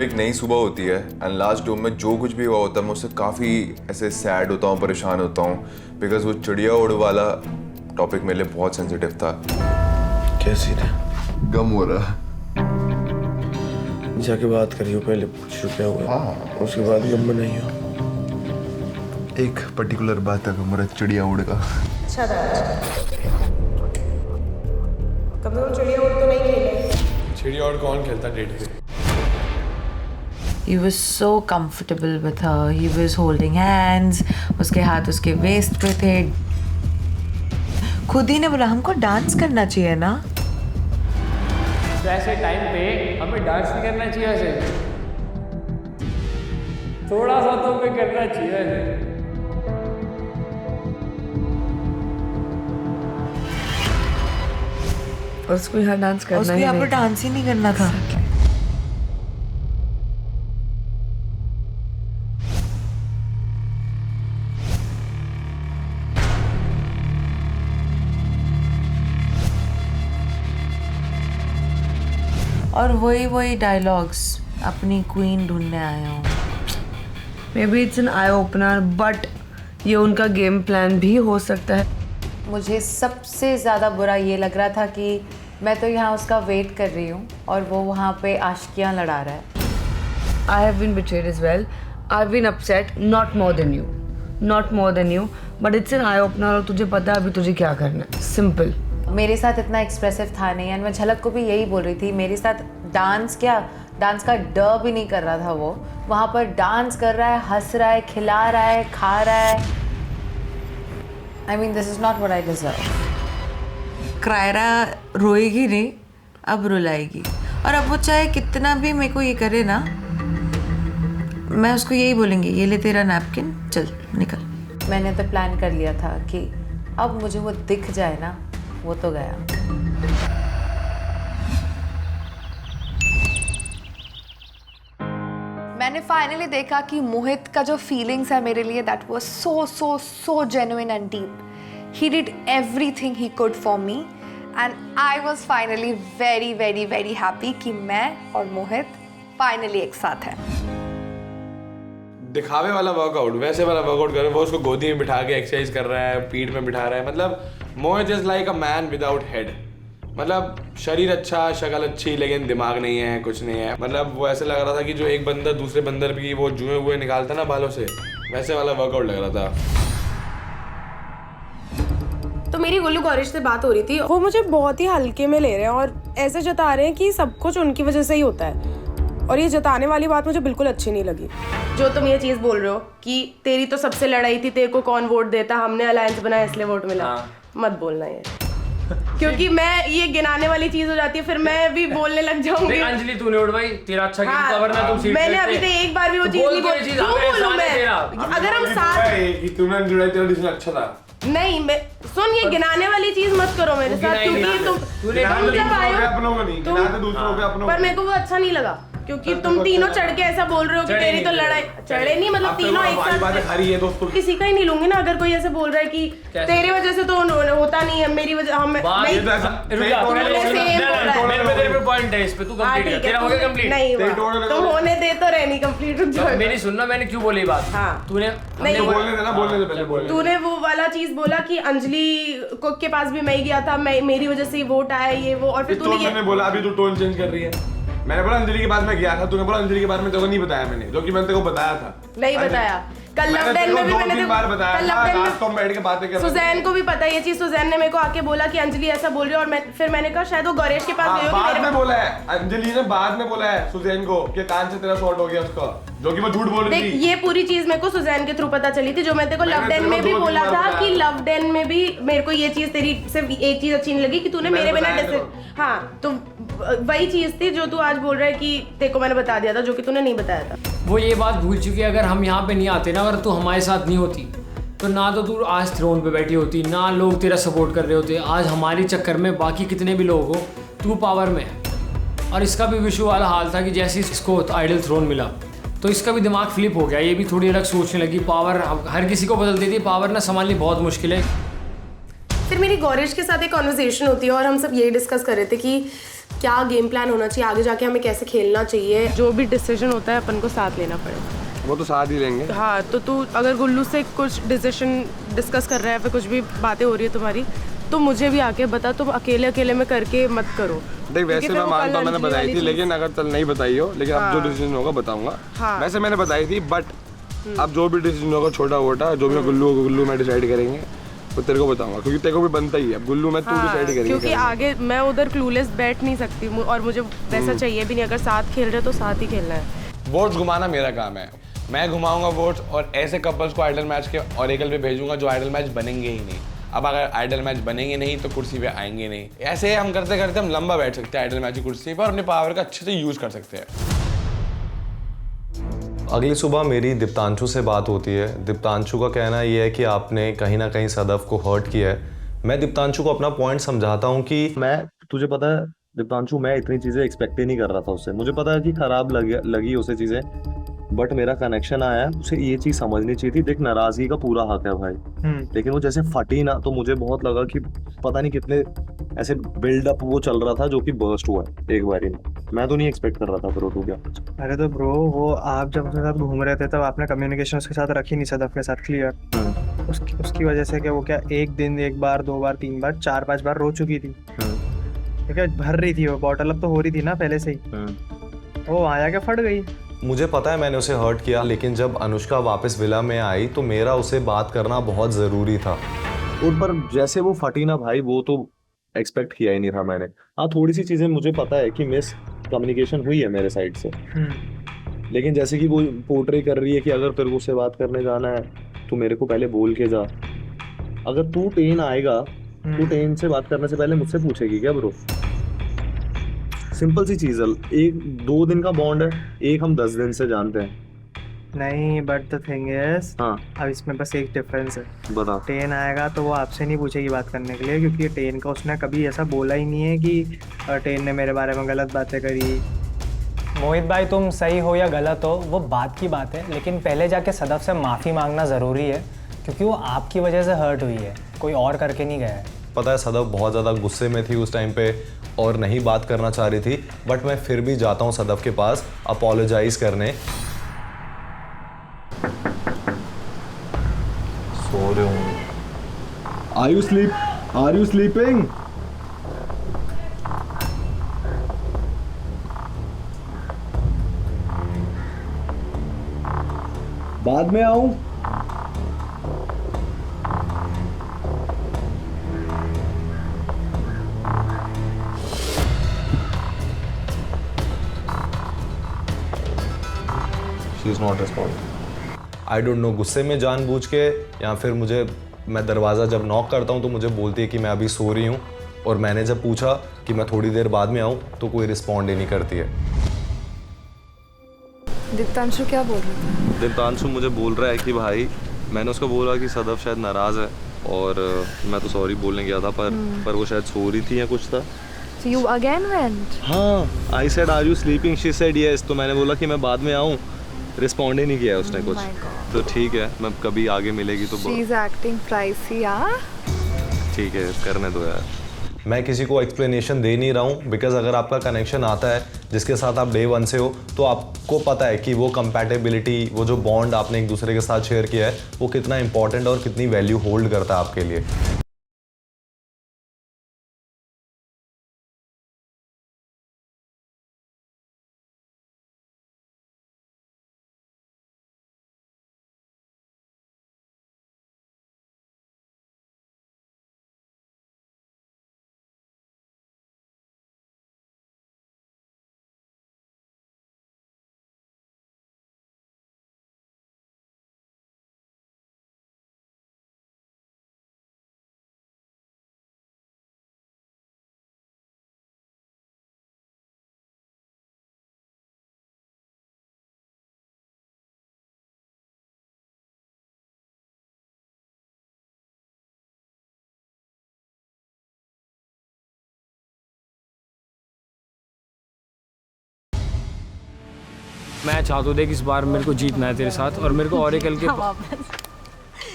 एक नई सुबह होती है एंड लास्ट डोम में जो कुछ भी हुआ होता है मैं उससे काफ़ी ऐसे सैड होता हूँ, परेशान होता हूँ बिकॉज वो चिड़िया उड़ वाला टॉपिक मेरे लिए बहुत सेंसिटिव था। कैसी है? गम हो रहा। जाके बात करियो पहले, पूछ क्या हुआ। हाँ, उसके बाद गम में नहीं हो। एक पर्टिकुलर बात है मेरा चिड़िया उड़ का। अच्छा कभी वो चिड़िया उड़ तो नहीं खेले? चिड़िया उड़ कौन खेलता डेट पे? He was so comfortable with her. He was holding hands. उसके हाथ उसके वेस्ट पे थे. खुद ही ने बोला हमको डांस करना चाहिए ना. तो ऐसे टाइम पे हमें डांस नहीं करना चाहिए ऐसे. थोड़ा सा तो हमें करना चाहिए ऐसे. उसको यहाँ डांस करना उसको ही यहाँ पर नहीं. डांस ही नहीं करना था. और वही डायलॉग्स अपनी क्वीन ढूंढने आया हूँ. May be it's an eye opener but ये उनका गेम प्लान भी हो सकता है. मुझे सबसे ज़्यादा बुरा ये लग रहा था कि मैं तो यहाँ उसका वेट कर रही हूँ और वो वहाँ पे आशिकियाँ लड़ा रहा है. I have been betrayed as well. I've been upset, not more than you. Not more than you. But it's an eye opener और तुझे पता है अभी तुझे क्या करना है. Simple. मेरे साथ इतना एक्सप्रेसिव था नहीं एंड मैं झलक को भी यही बोल रही थी. मेरे साथ डांस क्या, डांस का ड भी नहीं कर रहा था. वो वहाँ पर डांस कर रहा है, हंस रहा है, खिला रहा है, खा रहा है. I mean this is not what I deserve. क्रायरा रोएगी नहीं, अब रुलाएगी. और अब वो चाहे कितना भी मेरे को ये करे ना, मैं उसको यही बोलूँगी ये ले तेरा नैपकिन, चल निकल. मैंने तो प्लान कर लिया था कि अब मुझे वो दिख जाए ना, वो तो गया. मैंने फाइनली देखा कि मोहित का जो फीलिंग्स है मेरे लिए that was so genuine and deep. He did everything he could for me and I was finally very happy कि मैं और मोहित फाइनली एक साथ हैं. दिखावे वाला वर्कआउट, वैसे वाला वर्कआउट कर रहे हैं. वो उसको गोदी में बिठा के एक्सरसाइज कर रहा है, पीठ में बिठा रहा है. मतलब Mohit is like a man without head. मतलब शरीर अच्छा, शक्ल अच्छी, लेकिन दिमाग नहीं है, कुछ नहीं है. मतलब वो ऐसे लग रहा था कि जो एक बंदर दूसरे बंदर की वो जुए हुए निकालता ना बालों से, वैसे वाला वर्कआउट लग रहा था. तो मेरी गोलू गौरीश से बात हो रही थी. वो मुझे बहुत ही हल्के में ले रहे हैं और ऐसे जता रहे हैं कि सब कुछ उनकी वजह से ही होता है. और ये जताने वाली बात मुझे बिल्कुल अच्छी नहीं लगी. जो तुम ये चीज बोल रहे हो कि तेरी तो सबसे लड़ाई थी, तेरे को कौन वोट देता, हमने अलायंस बनाया इसलिए वोट मिला. मत बोलना ये. क्योंकि मैं ये गिनाने वाली चीज हो जाती है, फिर मैं भी बोलने लग जाऊंगी. अंजलि तूने उठवाई, तेरा अच्छा गेम था, वरना तुम सीट मैंने अभी तक एक बार भी वो चीज नहीं बोली. क्यों बोलूं मैं? अगर हम साथ कि तूने जुड़ा तेरा डिसीजन अच्छा था. नहीं, मैं सुन, ये गिनाने वाली चीज मत करो मेरे साथ. क्योंकि तुम जब आए हो पर मेरे को वो अच्छा नहीं लगा. क्योंकि तुम तीनों चढ़ के ऐसा बोल रहे हो कि तेरी तो लड़ाई चढ़े नहीं. मतलब तीनों एक साथ किसी का ही नहीं लूंगी ना. अगर कोई ऐसे बोल रहा है कि तेरी वजह से तो होता नहीं है, मेरी वजह हम पॉइंट है इस पे. तू कंप्लीट कर, तेरा हो गया कंप्लीट. नहीं तुम होने दे तो रहनी कंप्लीट. रुक जाओ, मेरी सुनना, मैंने क्यों बोली बात. हाँ, तूने नहीं बोलने देना, बोलने दे पहले बोलने. तूने वो वाला चीज बोला कि अंजलि को के पास भी मैं गया था, मेरी वजह से ही वोट आया ये वो. और फिर तूने बोला अभी तू टोन चेंज कर रही है. मैंने बोला अंजलि के पास मैं गया था, तूने बोला अंजलि के बारे में तेरे को नहीं बताया मैंने, जो कि मैंने तेरे को बताया था. नहीं बताया. कल लॉकडाउन में भी मैंने बार बताया. बैठ के बातें कर. सुजैन को भी पता है ये चीज. सुजैन ने मेरे को आके बोला कि अंजलि ऐसा बोल रही है और फिर मैंने कहा शायद वो गौरेश के पास गई होगी. बाद में बोला है अंजलि ने, बाद में बोला है सुजैन को कि कान से तेरा शॉर्ट हो गया उसका, जो कि वो झूठ बोल रही थी. ये पूरी चीज मेरे को सुजैन के थ्रू पता चली थी. जो मैं तेरे को लॉकडाउन में भी बोला था कि लॉकडाउन में भी मेरे को ये चीज तेरी सिर्फ एक चीज अच्छी नहीं लगी कि तूने मेरे बिना हाँ, तो वही चीज थी जो तू आज बोल रहा है कि तेरे को मैंने बता दिया था, जो कि तूने नहीं बताया था. वो ये बात भूल चुकी है. अगर हम यहाँ पे नहीं आते ना, अगर तू हमारे साथ नहीं होती तो ना तो तू आज थ्रोन पे बैठी होती, ना लोग तेरा सपोर्ट कर रहे होते. आज हमारे चक्कर में बाकी कितने भी लोग हो, तू पावर में है. और इसका भी विशु वाला हाल था कि जैसे इसको आइडल थ्रोन मिला तो इसका भी दिमाग फ्लिप हो गया. ये भी थोड़ी अलग सोचने लगी. पावर हर किसी को बदल देती है. पावर ना संभालनी बहुत मुश्किल है. फिर मेरी गौरेश के साथ एक कॉन्वर्सेशन होती है और हम सब यही डिस्कस कर रहे थे कि क्या गेम प्लान होना चाहिए, आगे जाके हमें कैसे खेलना चाहिए। जो भी डिसीजन होता है अपन को साथ लेना पड़ेगा। वो तो साथ ही लेंगे। हाँ, तो तू अगर गुल्लू से कुछ डिसीजन डिस्कस कर रहा है, फिर कुछ भी बातें हो रही है तुम्हारी, तो मुझे भी आके बता। तुम अकेले अकेले में करके मत करो। देख वैसे मैं मानता हूँ मैंने बताई थी, लेकिन अगर चल नहीं बताई हो, लेकिन अब जो डिसीजन होगा बताऊंगा। वैसे मैंने बताई थी, बट अब जो भी डिसीजन होगा छोटा मोटा, जो भी गुल्लू में डिसाइड करेंगे वो तेरे को बताऊंगा, क्योंकि तेरे को भी बनता ही है। अब गुल्लू में तू डिसाइड करेंगे, क्योंकि आगे मैं उधर क्लूलेस बैठ नहीं सकती और मुझे वैसा चाहिए भी नहीं। अगर साथ खेल रहे तो साथ ही खेलना है। वोट्स घुमाना मेरा काम है, मैं घुमाऊंगा वोट्स, और ऐसे कपल्स को आइडल मैच के ऑरेकल पे भेजूंगा जो आइडल मैच बनेंगे ही नहीं। अब अगर आइडल मैच बनेंगे नहीं तो कुर्सी पे आएंगे नहीं। ऐसे हम करते करते हम लंबा बैठ सकते हैं आइडल मैच की कुर्सी पर और अपने पावर का अच्छे से यूज कर सकते हैं। अगली सुबह मेरी दीप्तांशु से बात होती है। दीप्तांशु का कहना ये है कि आपने कहीं ना कहीं सदफ को हर्ट किया है। मैं दीप्तांशु को अपना पॉइंट समझाता हूँ कि मैं, तुझे पता है दीप्तांशु, मैं इतनी चीज़ें एक्सपेक्ट ही नहीं कर रहा था उससे। मुझे पता है कि खराब लगी उसे चीज़ें, बट मेरा कनेक्शन आया, उसे ये चीज़ समझनी चाहिए थी। देख, नाराज़गी का पूरा हक है भाई, लेकिन वो जैसे फटी ना, तो मुझे बहुत लगा कि पता नहीं कितने ऐसे बिल्डअप वो चल रहा था जो कि बर्स्ट हुआ है एक बार ही। मैं तो नहीं एक्सपेक्ट कर रहा था ब्रो, क्या। अरे तो ब्रो, वो आप जब उसके साथ घूम रहे थे तब आपने कम्युनिकेशन उसके साथ रखी नहीं, सदफ के साथ क्लियर। उसकी वजह से क्या वो क्या एक दिन, एक बार, 2 बार, 3 बार, 4-5 बार रो चुकी थी। ठीक है, भर रही थी वो बॉटल, अब तो हो रही थी ना पहले से ही। वो आया के फट गई। मुझे पता है मैंने उसे हर्ट किया, लेकिन जब अनुष्का वापस विला में आई तो मेरा उसे बात करना बहुत ज़रूरी था। उस पर जैसे वो फटी ना भाई, वो तो एक्सपेक्ट किया ही नहीं था मैंने। हाँ, थोड़ी सी चीज़ें मुझे पता है कि मिस कम्युनिकेशन हुई है मेरे साइड से, लेकिन जैसे कि वो पोर्ट्रे कर रही है कि अगर तेरे को उससे बात करने जाना है तो मेरे को पहले बोल के जा। अगर तू टेन आएगा, तू टेन से बात करने से पहले मुझसे पूछेगी क्या ब्रो? सिंपल सी चीज़ है। 1-2 दिन का बॉन्ड है, एक हम 10 दिन से जानते हैं। नहीं, बट द थिंग इज, हाँ, अब इसमें बस एक डिफरेंस है। बता। टेन आएगा तो वो आपसे नहीं पूछेगी बात करने के लिए, क्योंकि टेन का उसने कभी ऐसा बोला ही नहीं है कि टेन ने मेरे बारे में गलत बातें करी। मोहित भाई, तुम सही हो या गलत हो वो बात की बात है, लेकिन पहले जाके सदफ से माफ़ी मांगना ज़रूरी है, क्योंकि वो आपकी वजह से हर्ट हुई है, कोई और करके नहीं गया है। पता है सदफ बहुत ज़्यादा गुस्से में थी उस टाइम पे और नहीं बात करना चाह रही थी, बट मैं फिर भी जाता हूँ सदफ के पास अपोलोजाइज करने। सो रहे हूँ। Are you sleeping? बाद में आऊं? She is not responding. I don't know, गुस्से में जानबूझ के या फिर मैं दरवाज़ा जब नॉक करता हूँ तो मुझे बोलती है कि मैं अभी सो रही हूँ, और मैंने जब पूछा कि मैं थोड़ी देर बाद में आऊँ तो कोई रिस्पॉन्ड ही नहीं करती है। दीप्तांशु क्या बोल रहा था? दीप्तांशु मुझे बोल रहा है कि भाई, मैंने उसको बोला कि सदफ शायद नाराज़ है, और मैं तो सॉरी बोलने गया था, पर वो शायद सो रही थी या कुछ था। So you again went? हाँ, I said are you sleeping, she said yes, तो मैंने बोला कि मैं बाद में आऊँ, रिस्पॉन्ड ही नहीं किया उसने कुछ। तो ठीक है, मैं कभी आगे मिलेगी तो She's acting pricey, हाँ? ठीक है, करने दो यार। मैं किसी को एक्सप्लेनेशन दे नहीं रहा हूँ, बिकॉज अगर आपका कनेक्शन आता है जिसके साथ आप डे 1 से हो, तो आपको पता है कि वो कंपैटिबिलिटी, वो जो बॉन्ड आपने एक दूसरे के साथ शेयर किया है, वो कितना इंपॉर्टेंट और कितनी वैल्यू होल्ड करता है आपके लिए। मैं चाहता हूँ, देख इस बार मेरे को जीतना है तेरे साथ, और मेरे को ऑरेकल के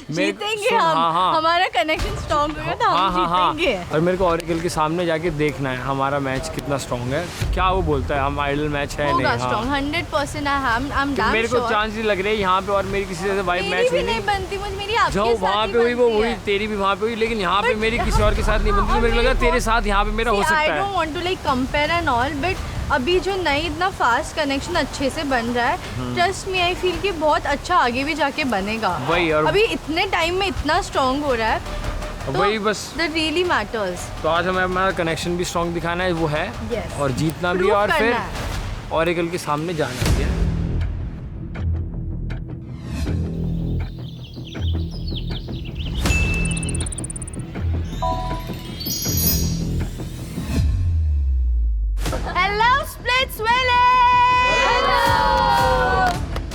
जीतेंगे हम। हमारा कनेक्शन स्ट्रॉन्ग होगा तो हम जीतेंगे। और मेरे को ऑरेकल के सामने जाके देखना है हमारा मैच कितना स्ट्रॉन्ग है, क्या वो बोलता है हम आइडल मैच है होगा नहीं। स्ट्रॉन्ग 100%। मेरे को चांस नहीं लग रही है यहाँ पे, और मेरी किसी से वाइब मैच भी नहीं बनती मुझे, मेरी आपके जो साथ वहाँ ही पे हुई वो बनती हुई, है। तेरी भी वहाँ पे हुई, लेकिन यहाँ पे मेरी किसी और के साथ नहीं बनती, तो मेरे को लगा तेरे साथ यहाँ पे मेरा हो सकता I है। don't want to like compare and all, but अभी जो नई इतना फास्ट कनेक्शन अच्छे से बन रहा है, ट्रस्ट मी आई फील कि बहुत अच्छा आगे भी जाके बनेगा। वही, और अभी इतने टाइम में इतना स्ट्रॉन्ग हो रहा है, तो वही बस that really matters। तो आज हमें हमारा कनेक्शन भी स्ट्रॉन्ग दिखाना है, वो है Yes। और जीतना भी, Prove और फिर करना है। ऑरेकल के सामने जाना भी है। हेलो स्प्लिट्स वाले।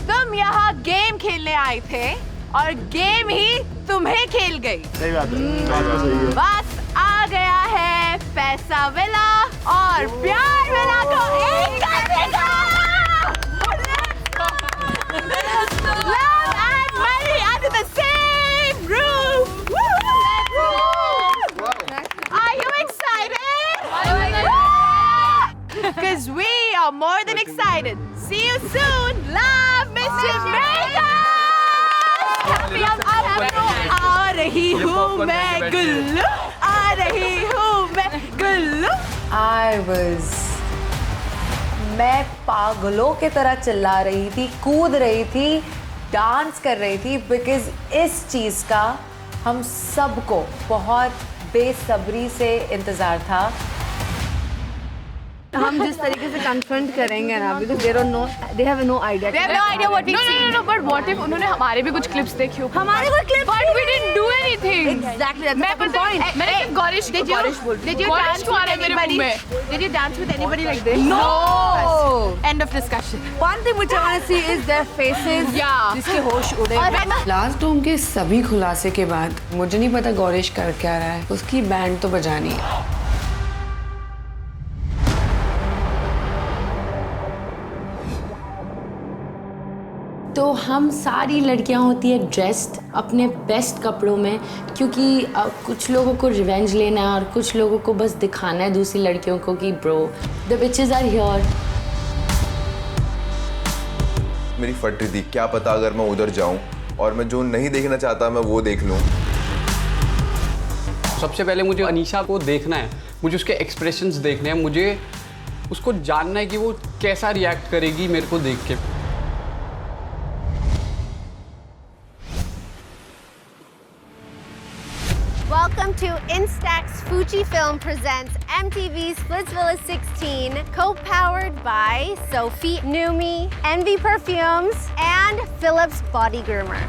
तुम यहाँ गेम खेलने आए थे और गेम ही तुम्हें खेल गई। सही बात है। वक्त आ गया है पैसा विला और प्यार विला को एक करने का। Love and money under the same roof. Are you excited? Because we are more than excited. See you soon. Love, Mr. Vegas. आ रही हूँ मैं गुल्लू, आ रही हूँ मैं गुल्लू। मैं पागलों की तरह चिल्ला रही थी, कूद रही थी, डांस कर रही थी, बिकॉज इस चीज़ का हम सबको बहुत बेसब्री से इंतज़ार था। हम जिस तरीके से कन्फ्रंट करेंगे ना, because they don't know, they have no idea। They have no idea what we've seen. No, but what if उन्होंने हमारे भी कुछ clips देखी हो? हमारे कोई clip But we didn't do anything. Exactly, that's मैं the पता point। है, मैंने Gaurish Did you dance with anybody? Did you dance with anybody like this? No। End of discussion. One thing which I want to see is their faces, Yeah। जिसके होश उड़े। Last डोम के सभी खुलासे के बाद मुझे नहीं पता गौरिश कर क्या रहा है, उसकी बैंड तो बजानी है। तो हम सारी लड़कियां होती है ड्रेस्ड अपने बेस्ट कपड़ों में, क्योंकि कुछ लोगों को रिवेंज लेना है और कुछ लोगों को बस दिखाना है दूसरी लड़कियों को कि bro the bitches are here. मेरी फट रही थी, क्या पता अगर मैं उधर जाऊं और मैं जो नहीं देखना चाहता मैं वो देख लूं। सबसे पहले मुझे अनीशा को देखना है, मुझे उसके एक्सप्रेशंस देखने हैं, मुझे उसको जानना है कि वो कैसा रिएक्ट करेगी मेरे को देख के। Welcome to Instax Fujifilm presents MTV's Splitsvilla 16, co-powered by Sophie Numi, Envy Perfumes, and Philips Body Groomer.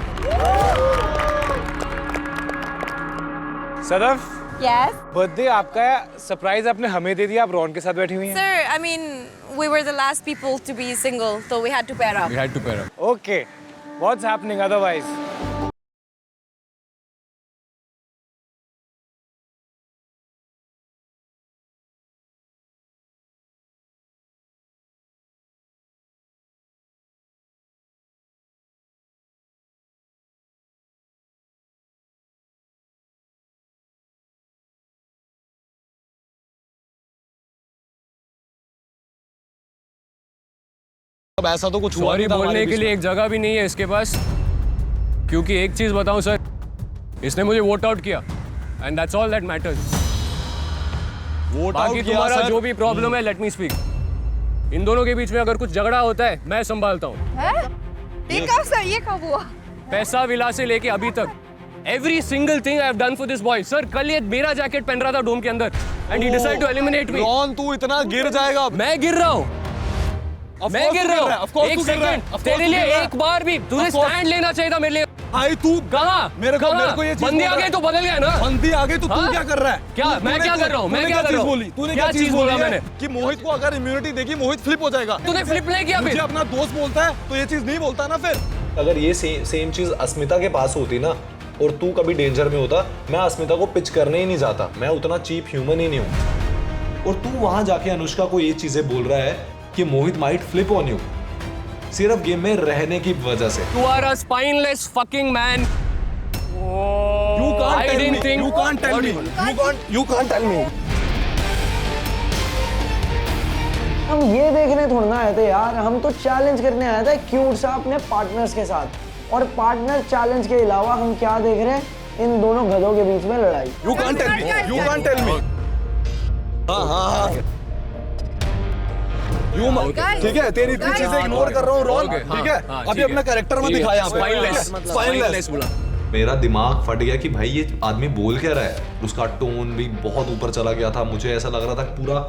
Sadaf, Yes? Birthday आपका सरप्राइज आपने हमें दे दिया, आप रॉन के साथ बैठी हुई हैं। Sir, I mean, we were the last people to be single, so we had to pair up. We had to pair up. Okay, what's happening otherwise? अब ऐसा तो कुछ हुआ सॉरी नहीं था बोलने हमारे के बीच लिए में। एक जगह भी नहीं है इसके पास, क्योंकि एक चीज बताऊं सर, इसने मुझे वोट आउट किया and that's all that matters. Vote बाकी आउट किया तुम्हारा सर। जो भी प्रॉब्लम है, लेट मी स्पीक। इन दोनों के बीच में अगर कुछ झगड़ा होता है मैं संभालता हूँ। ये कब हुआ? पैसा विला से लेके अभी तक every single thing I have done for this boy. Sir कल ये मेरा जैकेट पहन रहा था डोम के अंदर and he decide to eliminate me. Ron तू इतना गिर जाएगा। मैं गिर रहा हूँ, मैं गिर रहा हूँ। एक सेकंड, तेरे लिए एक बार भी तुझे स्टैंड लेना चाहिए था मेरे लिए। भाई तू कहाँ? मेरे को ये चीज बंदी बोल आ रहा गई है। तो बदल गया ना। बंदी आ गई तो हाँ? तू क्या कर रहा है? क्या मैं क्या कर रहा हूँ? मैं क्या कर रहा हूँ? तूने क्या चीज बोला बोली है मैंने? कि मोहित को अगर इम्यूनिटी देगी मोहित फ्लिप हो जाएगा। तूने फ्लिप नहीं किया मुझे फिर? अपना दोस्त बोलता है तो ये चीज नहीं बोलता ना फिर। अगर ये सेम चीज अस्मिता के पास होती ना और तू कभी डेंजर में होता, मैं अस्मिता को पिच करने ही नहीं जाता। मैं उतना चीप ह्यूमन ही नहीं हूँ। और तू वहां जाके अनुष्का को ये चीजें बोल रहा है कि मोहित माइट फ्लिप ऑन यू सिर्फ गेम में रहने की वजह से। You are a spineless fucking man. You can't I tell didn't me. think You can't tell me. You can't tell me. हम ये देखने थोड़ा ना आए थे यार, हम तो चैलेंज करने आए थे क्यूट सा अपने पार्टनर्स के साथ। और पार्टनर चैलेंज के अलावा हम क्या देख रहे हैं, इन दोनों गधों के बीच में लड़ाई। You can't tell me. You can't tell me. हाँ। ठीक है, तेरी इतनी चीजें इग्नोर कर रहा हूँ रॉन, ठीक है? अभी अपना कैरेक्टर में दिखाया यहाँ पे। Spineless बोला। मेरा दिमाग फट गया कि भाई ये आदमी बोल क्या रहा है। उसका टोन भी बहुत ऊपर चला गया था। मुझे ऐसा लग रहा था पूरा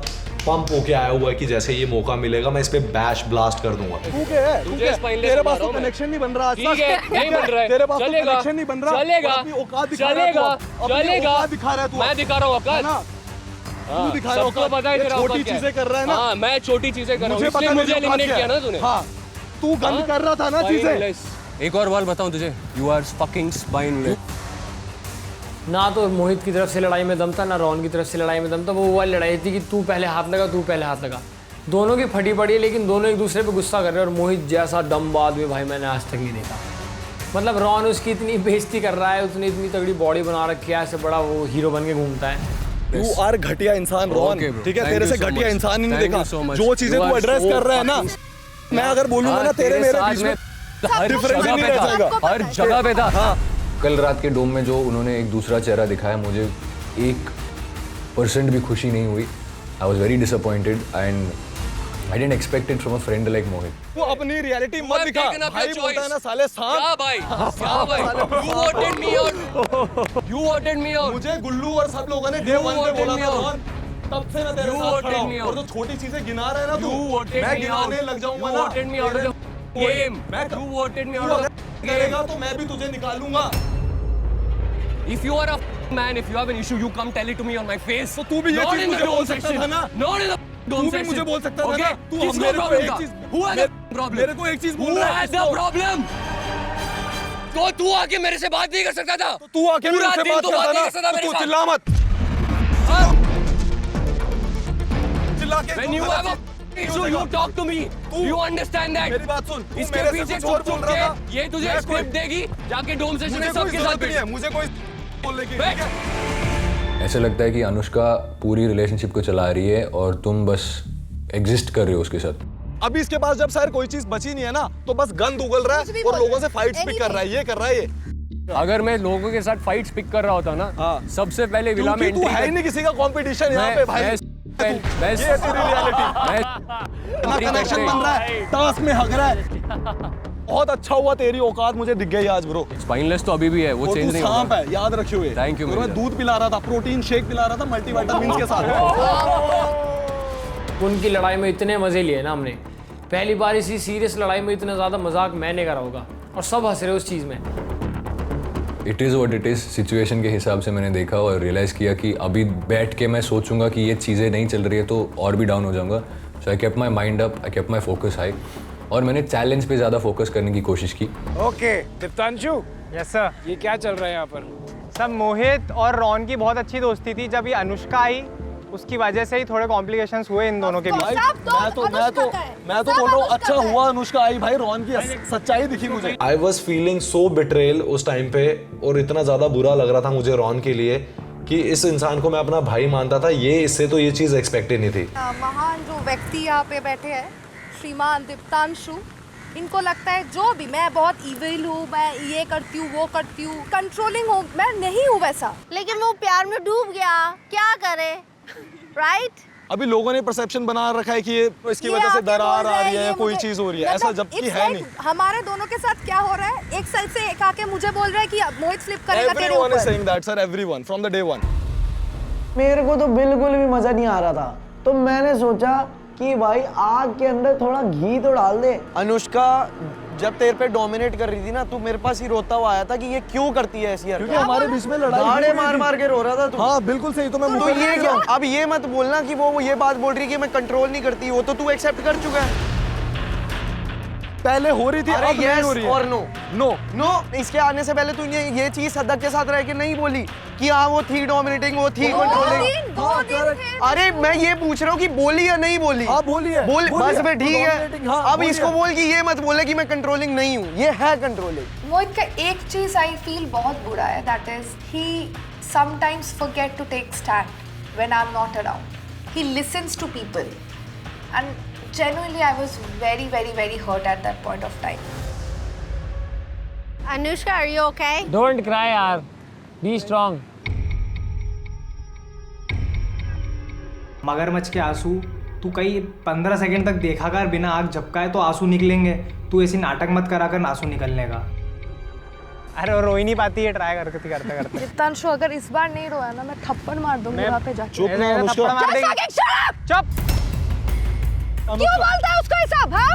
पंप होके आया हुआ है कि जैसे ये मौका मिलेगा मैं इस पे बैश ब्लास्ट कर दूंगा। तेरे पास तो कनेक्शन नहीं बन रहा आज तक। नहीं बन रहा है। तेरे पास तो चलेगा, कनेक्शन नहीं बन रहा। चलेगा, अपनी औकात दिखा रहा है तू। अपनी औकात दिखा रहा है तू। मैं दिखा रहा हूँ औकात। तू दिखा रहा है सबको औकात। पता है तेरा औकात छोटी क्या है। चीजें कर रहा है ना। हाँ, मैं छोटी चीजें कर रहा हूँ। मुझे इसलिए पता मुझे नहीं औकात एलिमिनेट क्या किया है। ना तूने। हाँ, तू गंद कर रहा था ना चीजें। एक और बार बताऊं तुझे, यू आर फकिंग स्पाइनलेस। ना तो मोहित की तरफ से लड़ाई में दम था, ना रॉन की तरफ से लड़ाई में दम था। वो वाली लड़ाई थी कि तू पहले हाथ लगा, तू पहले हाथ लगा। दोनों की फटी पड़ी है, लेकिन दोनों एक दूसरे पे गुस्सा कर रहे हैं। और मोहित जैसा डम बाद में भाई मैंने आज तक नहीं देखा। मतलब रॉन उसकी इतनी बेइज्जती कर रहा है, उसने इतनी तगड़ी बॉडी बना रखी है, ऐसे बड़ा वो हीरो बन के घूमता है। तू आर घटिया इंसान रॉन, ठीक है? तेरे से घटिया इंसान ही नहीं देखा। जो चीजें तू एड्रेस कर रहा है ना, मैं अगर बोलूंगा ना तेरे मेरे बीच में डिफरेंस नहीं रह जाएगा। हर जगह पे था। हाँ, कल रात के डोम में जो उन्होंने एक दूसरा चेहरा दिखाया, मुझे 1% भी खुशी नहीं हुई। I was very disappointed and I didn't expect it from a friend like Mohit. तू अपनी रियलिटी मत दिखा। भाई बोलता है ना साले सांप। क्या भाई? क्या भाई? You voted me out. You voted me out. मुझे गुल्लू और सब लोगों ने डे 1 पे बोला था रॉन, तब से मैं तेरे साथ खड़ा हूं। और जो छोटी चीजें गिना रहा है ना तू, मैं गिनाने लग जाऊंगा ना। You voted me out of the game. You voted me out of the करेगा तो मैं भी तुझे निकालूंगा। If you are a man, if you have an issue, you come tell it to me on my face. तो तू भी ये चीज मुझे बोल सकता था ना। Not in the तू भी मुझे बोल सकता था ना। तू किसको मेरे को problem एक था? चीज Who had the problem? मेरे को एक चीज बोल Who रहा है। had the problem? तो तू आके मेरे से बात नहीं कर सकता था। तू आके मेरे से बात करता ना, तो तू चिल्ला मत। चिल्ला के When you have a issue, you talk to me. You understand that? मेरी बात सुन। तू इसके मेरे से पीछे कुछ और छुप बोल रहा था। ये तुझे मैं स्क्रिप्ट कोई- देगी जाके डोम सेशन में मुझे कोई सबके साथ जरूरत नहीं बैठ। है। मुझे कोई बोलने की, ठीक है? ऐसा लगता है कि अनुष्का पूरी रिलेशनशिप को चला रही है और तुम बस एग्जिस्ट कर रहे हो उसके साथ। अभी इसके पास जब शायद कोई चीज बची नहीं है ना, तो बस गंद उगल रहा है और लोगों से फाइट्स पिक कर रहा है। ये कर रहा है ये। अगर मैं लोगों के साथ फाइट्स पिक कर रहा होता ना, सबसे पहले विला में क्योंकि तू है ही नहीं किसी का कंपटीशन यहाँ पे भाई। ये तेरी रियलिटी। ना कनेक्शन बन रहा है, टास्क में हग रहा है। बहुत अच्छा हुआ तेरी औकात मुझे दिख गई आज ब्रो। स्पाइनलेस तो अभी भी है, वो चेंज नहीं होगा। सांप है, याद रखियो ये। Thank you, मैं दूध पिला रहा था, प्रोटीन शेक पिला रहा था मल्टीविटामिन्स के साथ। उनकी लड़ाई में इतने मजे लिए ना हमने, पहली बार इसी सीरियस लड़ाई में इतना ज़्यादा मजाक मैंने करा होगा। और सब हंस रहे उस चीज़ में। It is what it is. Situation के हिसाब से मैंने देखा और रियलाइज़ किया कि अभी बैठ के मैं सोचूंगा कि ये चीज़ें नहीं चल रही है तो और भी डाउन हो जाऊंगा। So I kept my mind up, I kept my focus high और मैंने चैलेंज पे ज़्यादा फोकस करने की कोशिश की। ओके दीप्तांशु। Yes sir. ये क्या चल रहा है यहाँ पर? सब मोहित और रॉन की बहुत अच्छी दोस्ती थी। जब ये अनुष्का आई उसकी वजह से ही थोड़े कॉम्प्लिकेशंस हुए इन दोनों के बीच। मैं तो बोल रहा हूँ अच्छा हुआ अनुष्का आई भाई। रॉन की सच्चाई दिखी मुझे। I was feeling so betrayal उस टाइम पे और इतना ज़्यादा बुरा लग रहा था मुझे रॉन के लिए कि इस इंसान को मैं अपना भाई मानता था, ये इससे तो ये चीज़ एक्सपेक्ट ही नहीं थी। महान जो व्यक्ति यहाँ पे बैठे हैं, श्रीमान दीप्तांशु, इनको लगता है जो भी मैं बहुत इविल हूँ, मैं ये करती हूँ वो करती हूँ, कंट्रोलिंग हूँ। मैं नहीं हूँ वैसा। लेकिन वो प्यार में डूब गया, क्या करे? राइट? अभी लोगों ने परसेप्शन बना रखा है कि ये इसकी वजह से दरार आ रही है या कोई चीज हो रही है, ऐसा जबकि है नहीं। हमारे दोनों के साथ क्या हो रहा है, एक साइड से एक आके मुझे बोल रहा है कि मोहित फ्लिप करेगा तेरे Everyone is ऊपर। saying that, sir, everyone from the day one. मेरे को तो बिल्कुल भी मजा नहीं आ रहा था, तो मैंने सोचा कि भाई आग के अंदर थोड़ा घी तो डाल दे। अनुष्का जब तेरे पे डोमिनेट कर रही थी ना, तू मेरे पास ही रोता हुआ आया था कि ये क्यों करती है ऐसी हरकत। क्योंकि हमारे बीच में लड़ाई गाड़े मार मार के रो रहा था तू। हाँ बिल्कुल सही। तो मैं तो ये क्या? अब ये मत बोलना कि वो ये बात बोल रही है कि मैं कंट्रोल नहीं करती, वो तो तू एक्सेप्ट कर चुका है। पहले हो रही थी, अरे अब नहीं हो yes रही है। और no? नो नो, इसके आने से पहले तूने ये चीज सदक के साथ रह के नहीं बोली कि हाँ वो थी डोमिनेटिंग, वो थी कंट्रोलिंग। अरे मैं ये पूछ रहा हूँ कि बोली या नहीं बोली? हाँ बोली है। बोल बस में ठीक है। dominating, हाँ, अब बोली इसको है। बोल कि ये मत बोले कि मैं कंट्रोलिंग नहीं हूँ, ये है कंट्रोलिंग। मोहित का एक चीज आई फील बहुत बुरा है, that is he sometimes forget to take stand when I am not around. He listens to people and genuinely I was very hurt at that point of time. Anushka, are you okay? Don't cry यार, B strong. मगरमच्छ के आंसू तू कई 15 second तक देखा कर, बिना आग झपकाए तो आंसू निकलेंगे। तू ऐसी नाटक मत करा कर आंसू निकलने का। अरे वो रो ही नहीं पाती है ट्राई करते करते। दीप्तांशु अगर इस बार नहीं रोया ना, मैं थप्पड़ मार दूंगी वहाँ पे जाके। चुप ना अनुष्का। चुप। क्यों बोलता है उसको ऐसा? हाँ?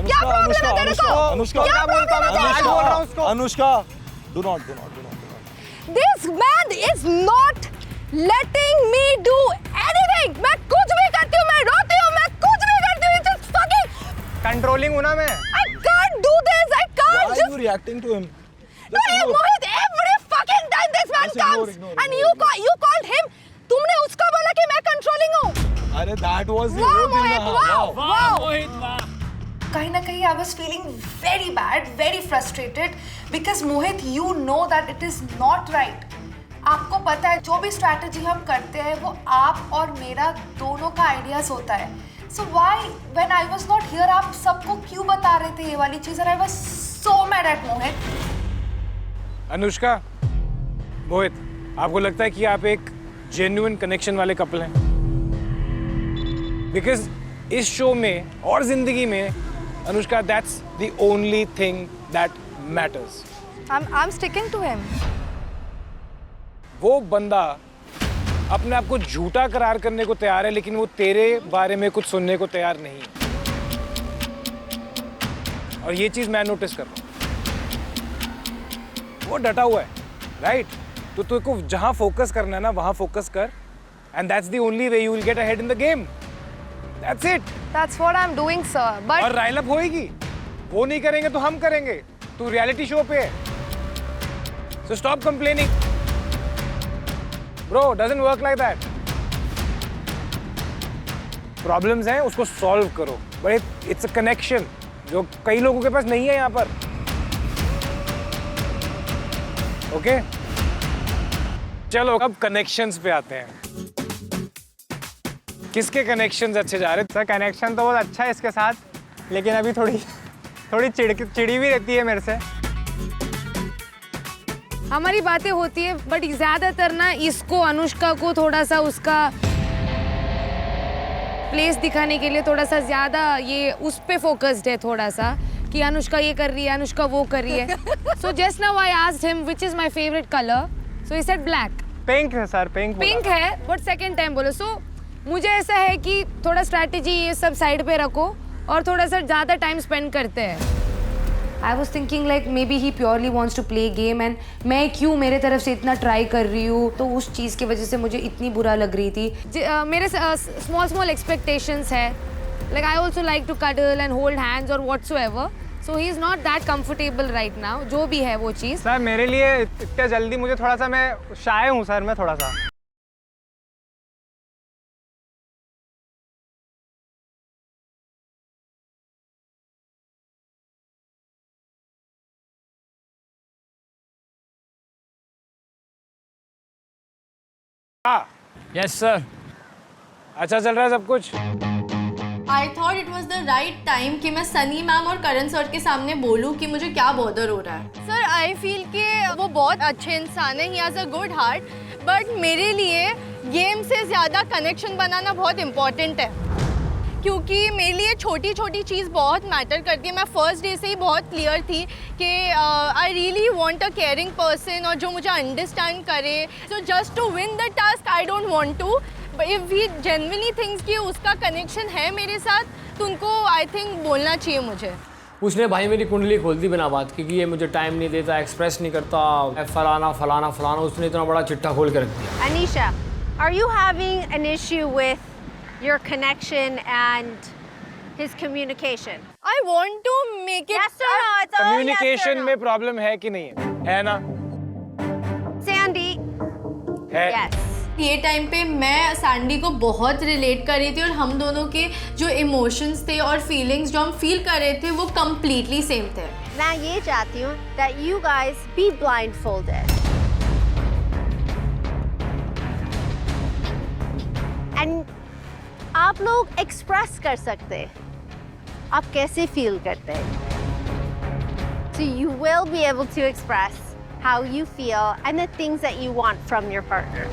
क्या प्रॉब्लम है तेरे को? अनुष्का क्या प्रॉब्लम है तेरे को? बोल रहा हूँ उसको। Anushka, do not. This man is not letting me do anything. मैं कुछ भी करती हूँ, मैं रोती हूँ, मैं कुछ भी करती हूँ, just fucking कंट्रोलिंग हूँ ना मैं। I can't do this. I can't Why just. are you reacting to him? No, Mohit, every fucking time this man Just comes ignore, and you called him. तुमने उसको बोला कि मैं कंट्रोलिंग हूँ। अरे that was the Wow, whole thing Mohit, ना। wow. कहीं ना कहीं I was feeling very bad, very frustrated because Mohit, you know that it is not right. आपको पता है जो भी स्ट्रैटेजी हम करते हैं वो आप और मेरा दोनों का आइडियाज होता है। So why when I was not here आप सबको क्यों बता रहे थे ये वाली चीज़? और I was so mad at Mohit. Anushka, मोहित, आपको लगता है कि आप एक जेन्युइन कनेक्शन वाले कपल हैं? बिकॉज इस शो में और जिंदगी में Anushka, that's the only thing that matters. I'm sticking to him. वो बंदा अपने आप को झूठा करार करने को तैयार है, लेकिन वो तेरे बारे में कुछ सुनने को तैयार नहीं है। और ये चीज मैं नोटिस कर रहा हूं। वो डटा हुआ है, राइट? तो तुझे को जहां फोकस करना है ना, वहां फोकस कर, and that's the only way you will get ahead in the game. That's it. That's what I'm doing, sir. But और राइल अप होएगी, वो नहीं करेंगे तो हम करेंगे। तू रियलिटी शो पे है, so stop complaining bro, doesn't work like that. Problems हैं, उसको सॉल्व करो, बट इट्स अ कनेक्शन जो कई लोगों के पास नहीं है यहाँ पर। ओके चलो अब कनेक्शंस पे आते हैं। किसके कनेक्शंस अच्छे जा रहे हैं? सर कनेक्शन तो बहुत अच्छा है इसके साथ, लेकिन अभी थोड़ी चिड़ी भी रहती है मेरे से। हमारी बातें होती है बट ज़्यादातर ना इसको, अनुष्का को थोड़ा सा उसका प्लेस दिखाने के लिए थोड़ा सा ज़्यादा ये उस पे फोकस्ड है थोड़ा सा, कि अनुष्का ये कर रही है, अनुष्का वो कर रही है। So just now I asked him which is my favourite colour, so he said black. Pink है सर, पिंक है, बट सेकंड टाइम बोलो। सो मुझे ऐसा है कि थोड़ा स्ट्रैटेजी ये सब साइड पे रखो और थोड़ा सा ज़्यादा टाइम स्पेंड करते हैं। I was thinking like maybe he purely wants to play game, and मैं क्यों मेरे तरफ से इतना ट्राई कर रही हूँ, तो उस चीज़ की वजह से मुझे इतनी बुरा लग रही थी। मेरे स्मॉल एक्सपेक्टेशंस है, like I also like to cuddle and hold hands और whatsoever, so he is not that comfortable right now, जो भी है वो चीज़। सर मेरे लिए इतना जल्दी, मुझे थोड़ा सा, मैं शाय हूँ सर, मैं थोड़ा सा। Yes sir. अच्छा चल रहा है सब कुछ? I thought it was the right time कि मैं सनी मैम और करण सर के सामने बोलूँ कि मुझे क्या बॉदर हो रहा है। सर आई फील कि वो बहुत अच्छे इंसान है, ही has a good heart, but मेरे लिए गेम से ज़्यादा कनेक्शन बनाना बहुत इम्पॉर्टेंट है, क्योंकि मेरे लिए छोटी छोटी चीज़ बहुत मैटर करती है। मैं फर्स्ट डे से ही बहुत क्लियर थी कि I really want a caring person और जो मुझे अंडरस्टैंड करे। So just to win the task I don't want to, but if he genuinely thinks कि उसका कनेक्शन है मेरे साथ, तो उनको आई थिंक बोलना चाहिए मुझे। उसने भाई मेरी कुंडली खोल दी बिना बात के कि ये मुझे टाइम नहीं देता, एक्सप्रेस नहीं करता, फलाना फलाना फलाना, उसने इतना बड़ा चिट्ठा खोल के रख दिया। Anisha, are you having an issue with your connection and his communication? I want to make it. Yes or no? It's all yes or communication no. में प्रॉब्लम है कि नहीं है ना? Sandy. है। Yes. ये टाइम पे मैं सैंडी को बहुत रिलेट कर रही थी और हम दोनों के जो इमोशंस थे और फीलिंग्स जो हम फील कर रहे थे वो कम्प्लीटली सेम थे। मैं ये चाहती हूँ that you guys be blindfolded. And आप लोग एक्सप्रेस कर सकते हैं आप कैसे फील करते हैं। So you will be able to express how you feel and the things that you want from your partner.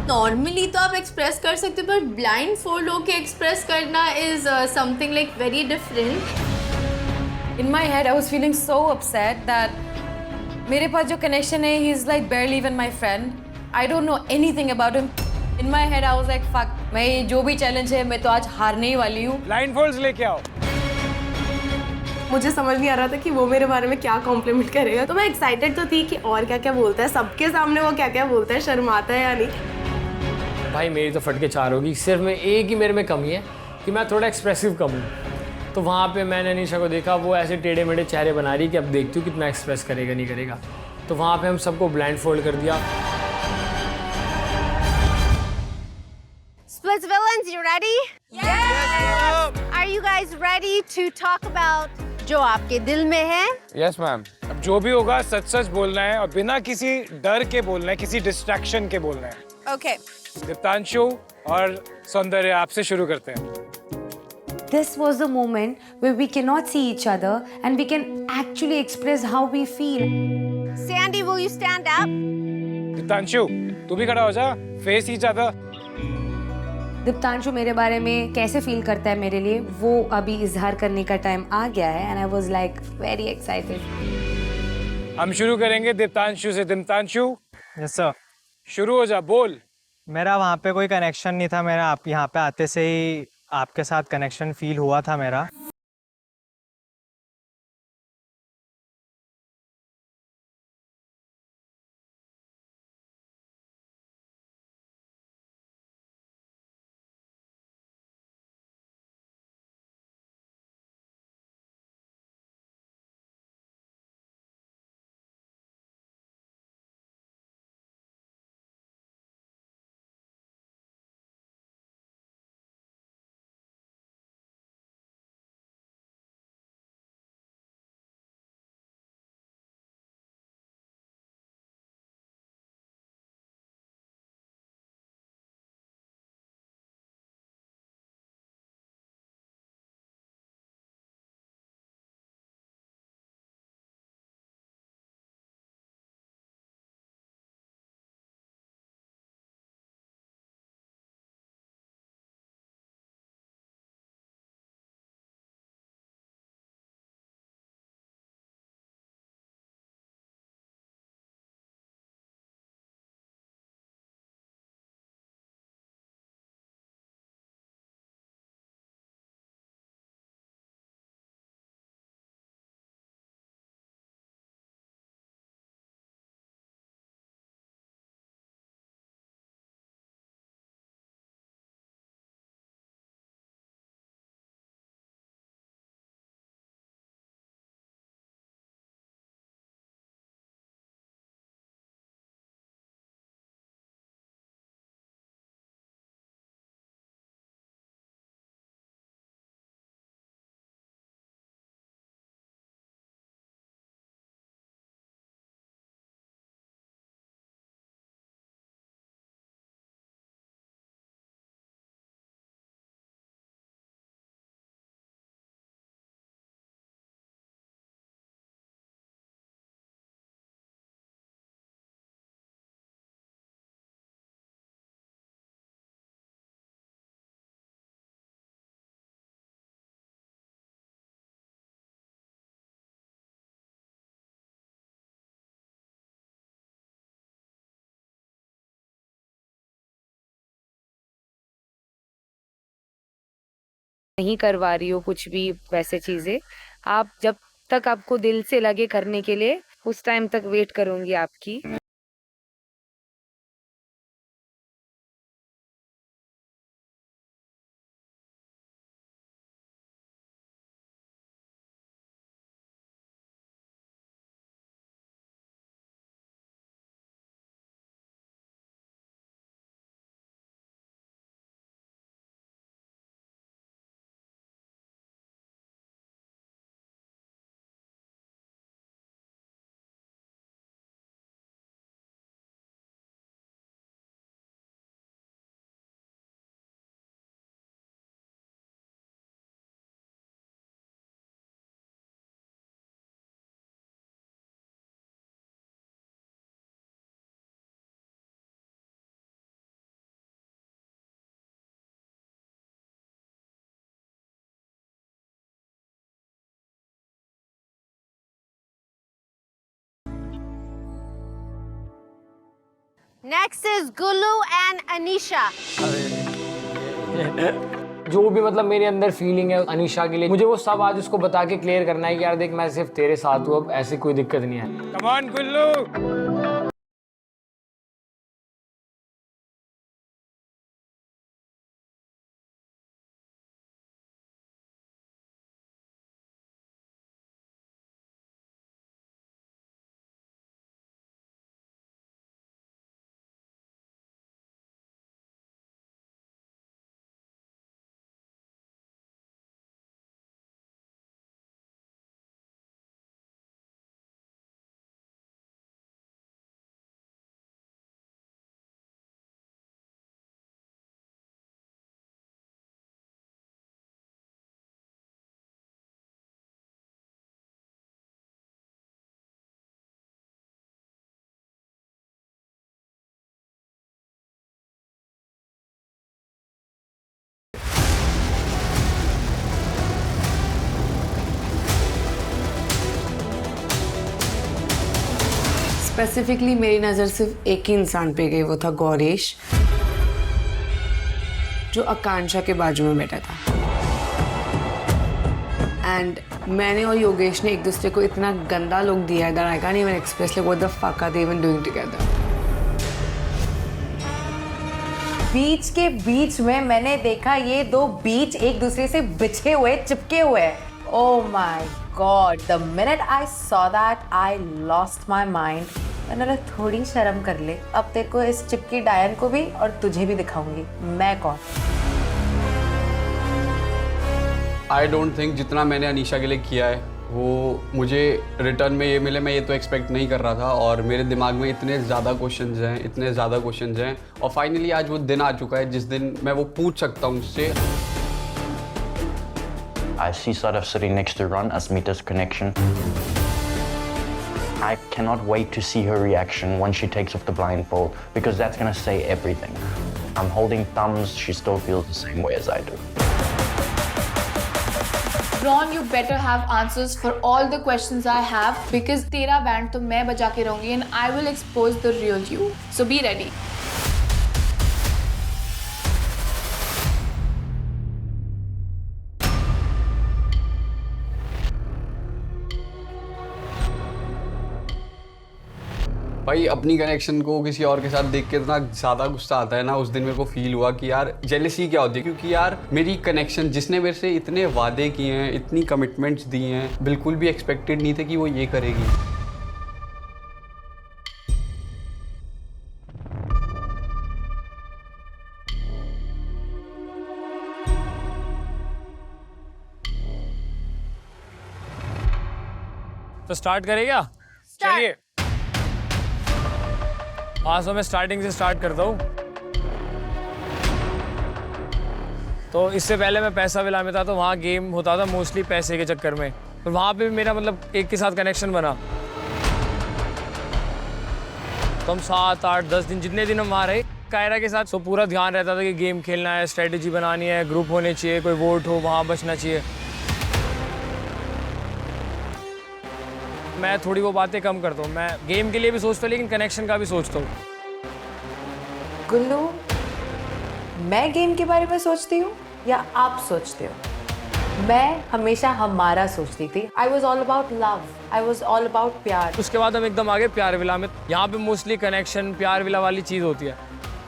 Normally तो आप एक्सप्रेस कर सकते हो पर ब्लाइंड फोल्ड होके एक्सप्रेस करना is something like very different. In my head, I was feeling so upset that मेरे पास जो connection है, he's like barely even my friend. I don't know anything about him. In my head, I was like, fuck, मैं जो भी challenge है, मैं तो आज हारने ही वाली हूँ। Blindfolds लेके आओ। मुझे समझ नहीं आ रहा था कि वो मेरे बारे में क्या कॉम्प्लीमेंट करेगा, तो मैं एक्साइटेड तो थी कि और क्या क्या बोलता है, सबके सामने वो क्या क्या बोलता है, शर्माता है या नहीं। भाई मेरी तो फट के चार होगी, सिर्फ मैं एक ही मेरे में कमी है कि मैं थोड़ा एक्सप्रेसिव कम हूँ। तो वहाँ पे मैंने अनीशा को देखा, वो ऐसे टेढ़े मेढ़े चेहरे बना रही कि अब देखती हूँ कितना एक्सप्रेस करेगा नहीं करेगा। तो वहाँ पे हम सबको ब्लाइंड फोल्ड कर दिया। Splits villains, you ready? Yes! Are you guys ready to talk about जो आपके दिल में है? Yes, ma'am. अब जो भी होगा सच सच बोलना है और बिना किसी डर के बोलना है, किसी डिस्ट्रैक्शन के बोलना है। Okay. दीप्तांशु और सौंदर्य आपसे शुरू करते हैं। This was the moment where we cannot see each other and we can actually express how we feel. Sandy, will you stand up? Diptanshu, तू भी खड़ा हो जा। Face each other. दीप्तांशु मेरे बारे में कैसे फील करता है मेरे लिए, वो अभी इजहार करने का टाइम आ गया है and I was like very excited. हम शुरू करेंगे दीप्तांशु से। Diptanshu, yes sir. शुरू हो जा, बोल। मेरा वहाँ पे कोई कनेक्शन नहीं था, मेरा आप यहाँ पे आते से ही आपके साथ कनेक्शन फील हुआ था मेरा। नहीं करवा रही हो कुछ भी वैसे चीजें, आप जब तक आपको दिल से लगे करने के लिए उस टाइम तक वेट करूंगी आपकी। Next is Gulu and Anisha. जो भी मतलब मेरे अंदर फीलिंग है अनीशा के लिए, मुझे वो सब आज उसको बता के क्लियर करना है कि यार देख मैं सिर्फ तेरे साथ हूँ, अब ऐसी कोई दिक्कत नहीं है। Come on Gullu. स्पेसिफिकली मेरी नज़र सिर्फ एक ही इंसान पे गई, वो था गौरेश, जो आकांक्षा के बाजू में बैठा था। एंड मैंने और योगेश ने एक दूसरे को इतना गंदा लुक दिया है that I can't even express like what the fuck are they even doing together. बीच के बीच में मैंने देखा ये दो बीच एक दूसरे से बिछे हुए, चिपके हुए। Oh my God! The minute I saw that, I lost my mind. मैंने बोला थोड़ी शर्म कर ले, अब तेरे को इस चिपकी डायन को भी और तुझे भी दिखाऊंगी मैं कौन। आई डोंट थिंक जितना मैंने अनीशा के लिए किया है वो मुझे रिटर्न में ये मिले, मैं ये तो एक्सपेक्ट नहीं कर रहा था। और मेरे दिमाग में इतने ज़्यादा क्वेश्चंस हैं और फाइनली आज वो दिन आ चुका है जिस दिन मैं वो पूछ सकता हूँ उससे। I see Sadaf sitting next to Ron as Mita's connection. I cannot wait to see her reaction once she takes off the blindfold because that's going to say everything. I'm holding thumbs, she still feels the same way as I do. Ron, you better have answers for all the questions I have because तेरा band तो मैं बजा के रहूंगी and I will expose the real you. So be ready. भाई अपनी connection को किसी और के साथ देख के इतना ज़्यादा गुस्सा आता है ना, उस दिन मेरे को फील हुआ कि यार जेलसी क्या होती है, क्योंकि यार मेरी कनेक्शन जिसने मेरे से इतने वादे किए हैं, इतनी कमिटमेंट्स दी हैं, बिल्कुल भी एक्सपेक्टेड नहीं थे कि वो ये करेगी। तो स्टार्ट करेगा? चलिए हाँ, सो मैं स्टार्टिंग से स्टार्ट करता हूँ। तो इससे पहले मैं पैसा विला में था, तो वहाँ गेम होता था मोस्टली पैसे के चक्कर में, तो वहाँ पे भी मेरा मतलब एक के साथ कनेक्शन बना। तो हम 7, 8, 10 दिन जितने दिन हम वहाँ रहे कायरा के साथ, तो पूरा ध्यान रहता था कि गेम खेलना है, स्ट्रेटेजी बनानी है, ग्रुप होने चाहिए, कोई वोट हो वहाँ बचना चाहिए। मैं थोड़ी वो बातें कम करता हूँ, मैं गेम के लिए भी सोचता हूँ लेकिन कनेक्शन का भी सोचता हूँ। गुल्लू, मैं गेम के बारे में सोचती हूँ या आप सोचते हो? मैं हमेशा हमारा सोचती थी। I was all about love, I was all about प्यार। उसके बाद हम एकदम आगे प्यार विला में, यहाँ पे मोस्टली कनेक्शन प्यार विला वाली चीज़ होती है।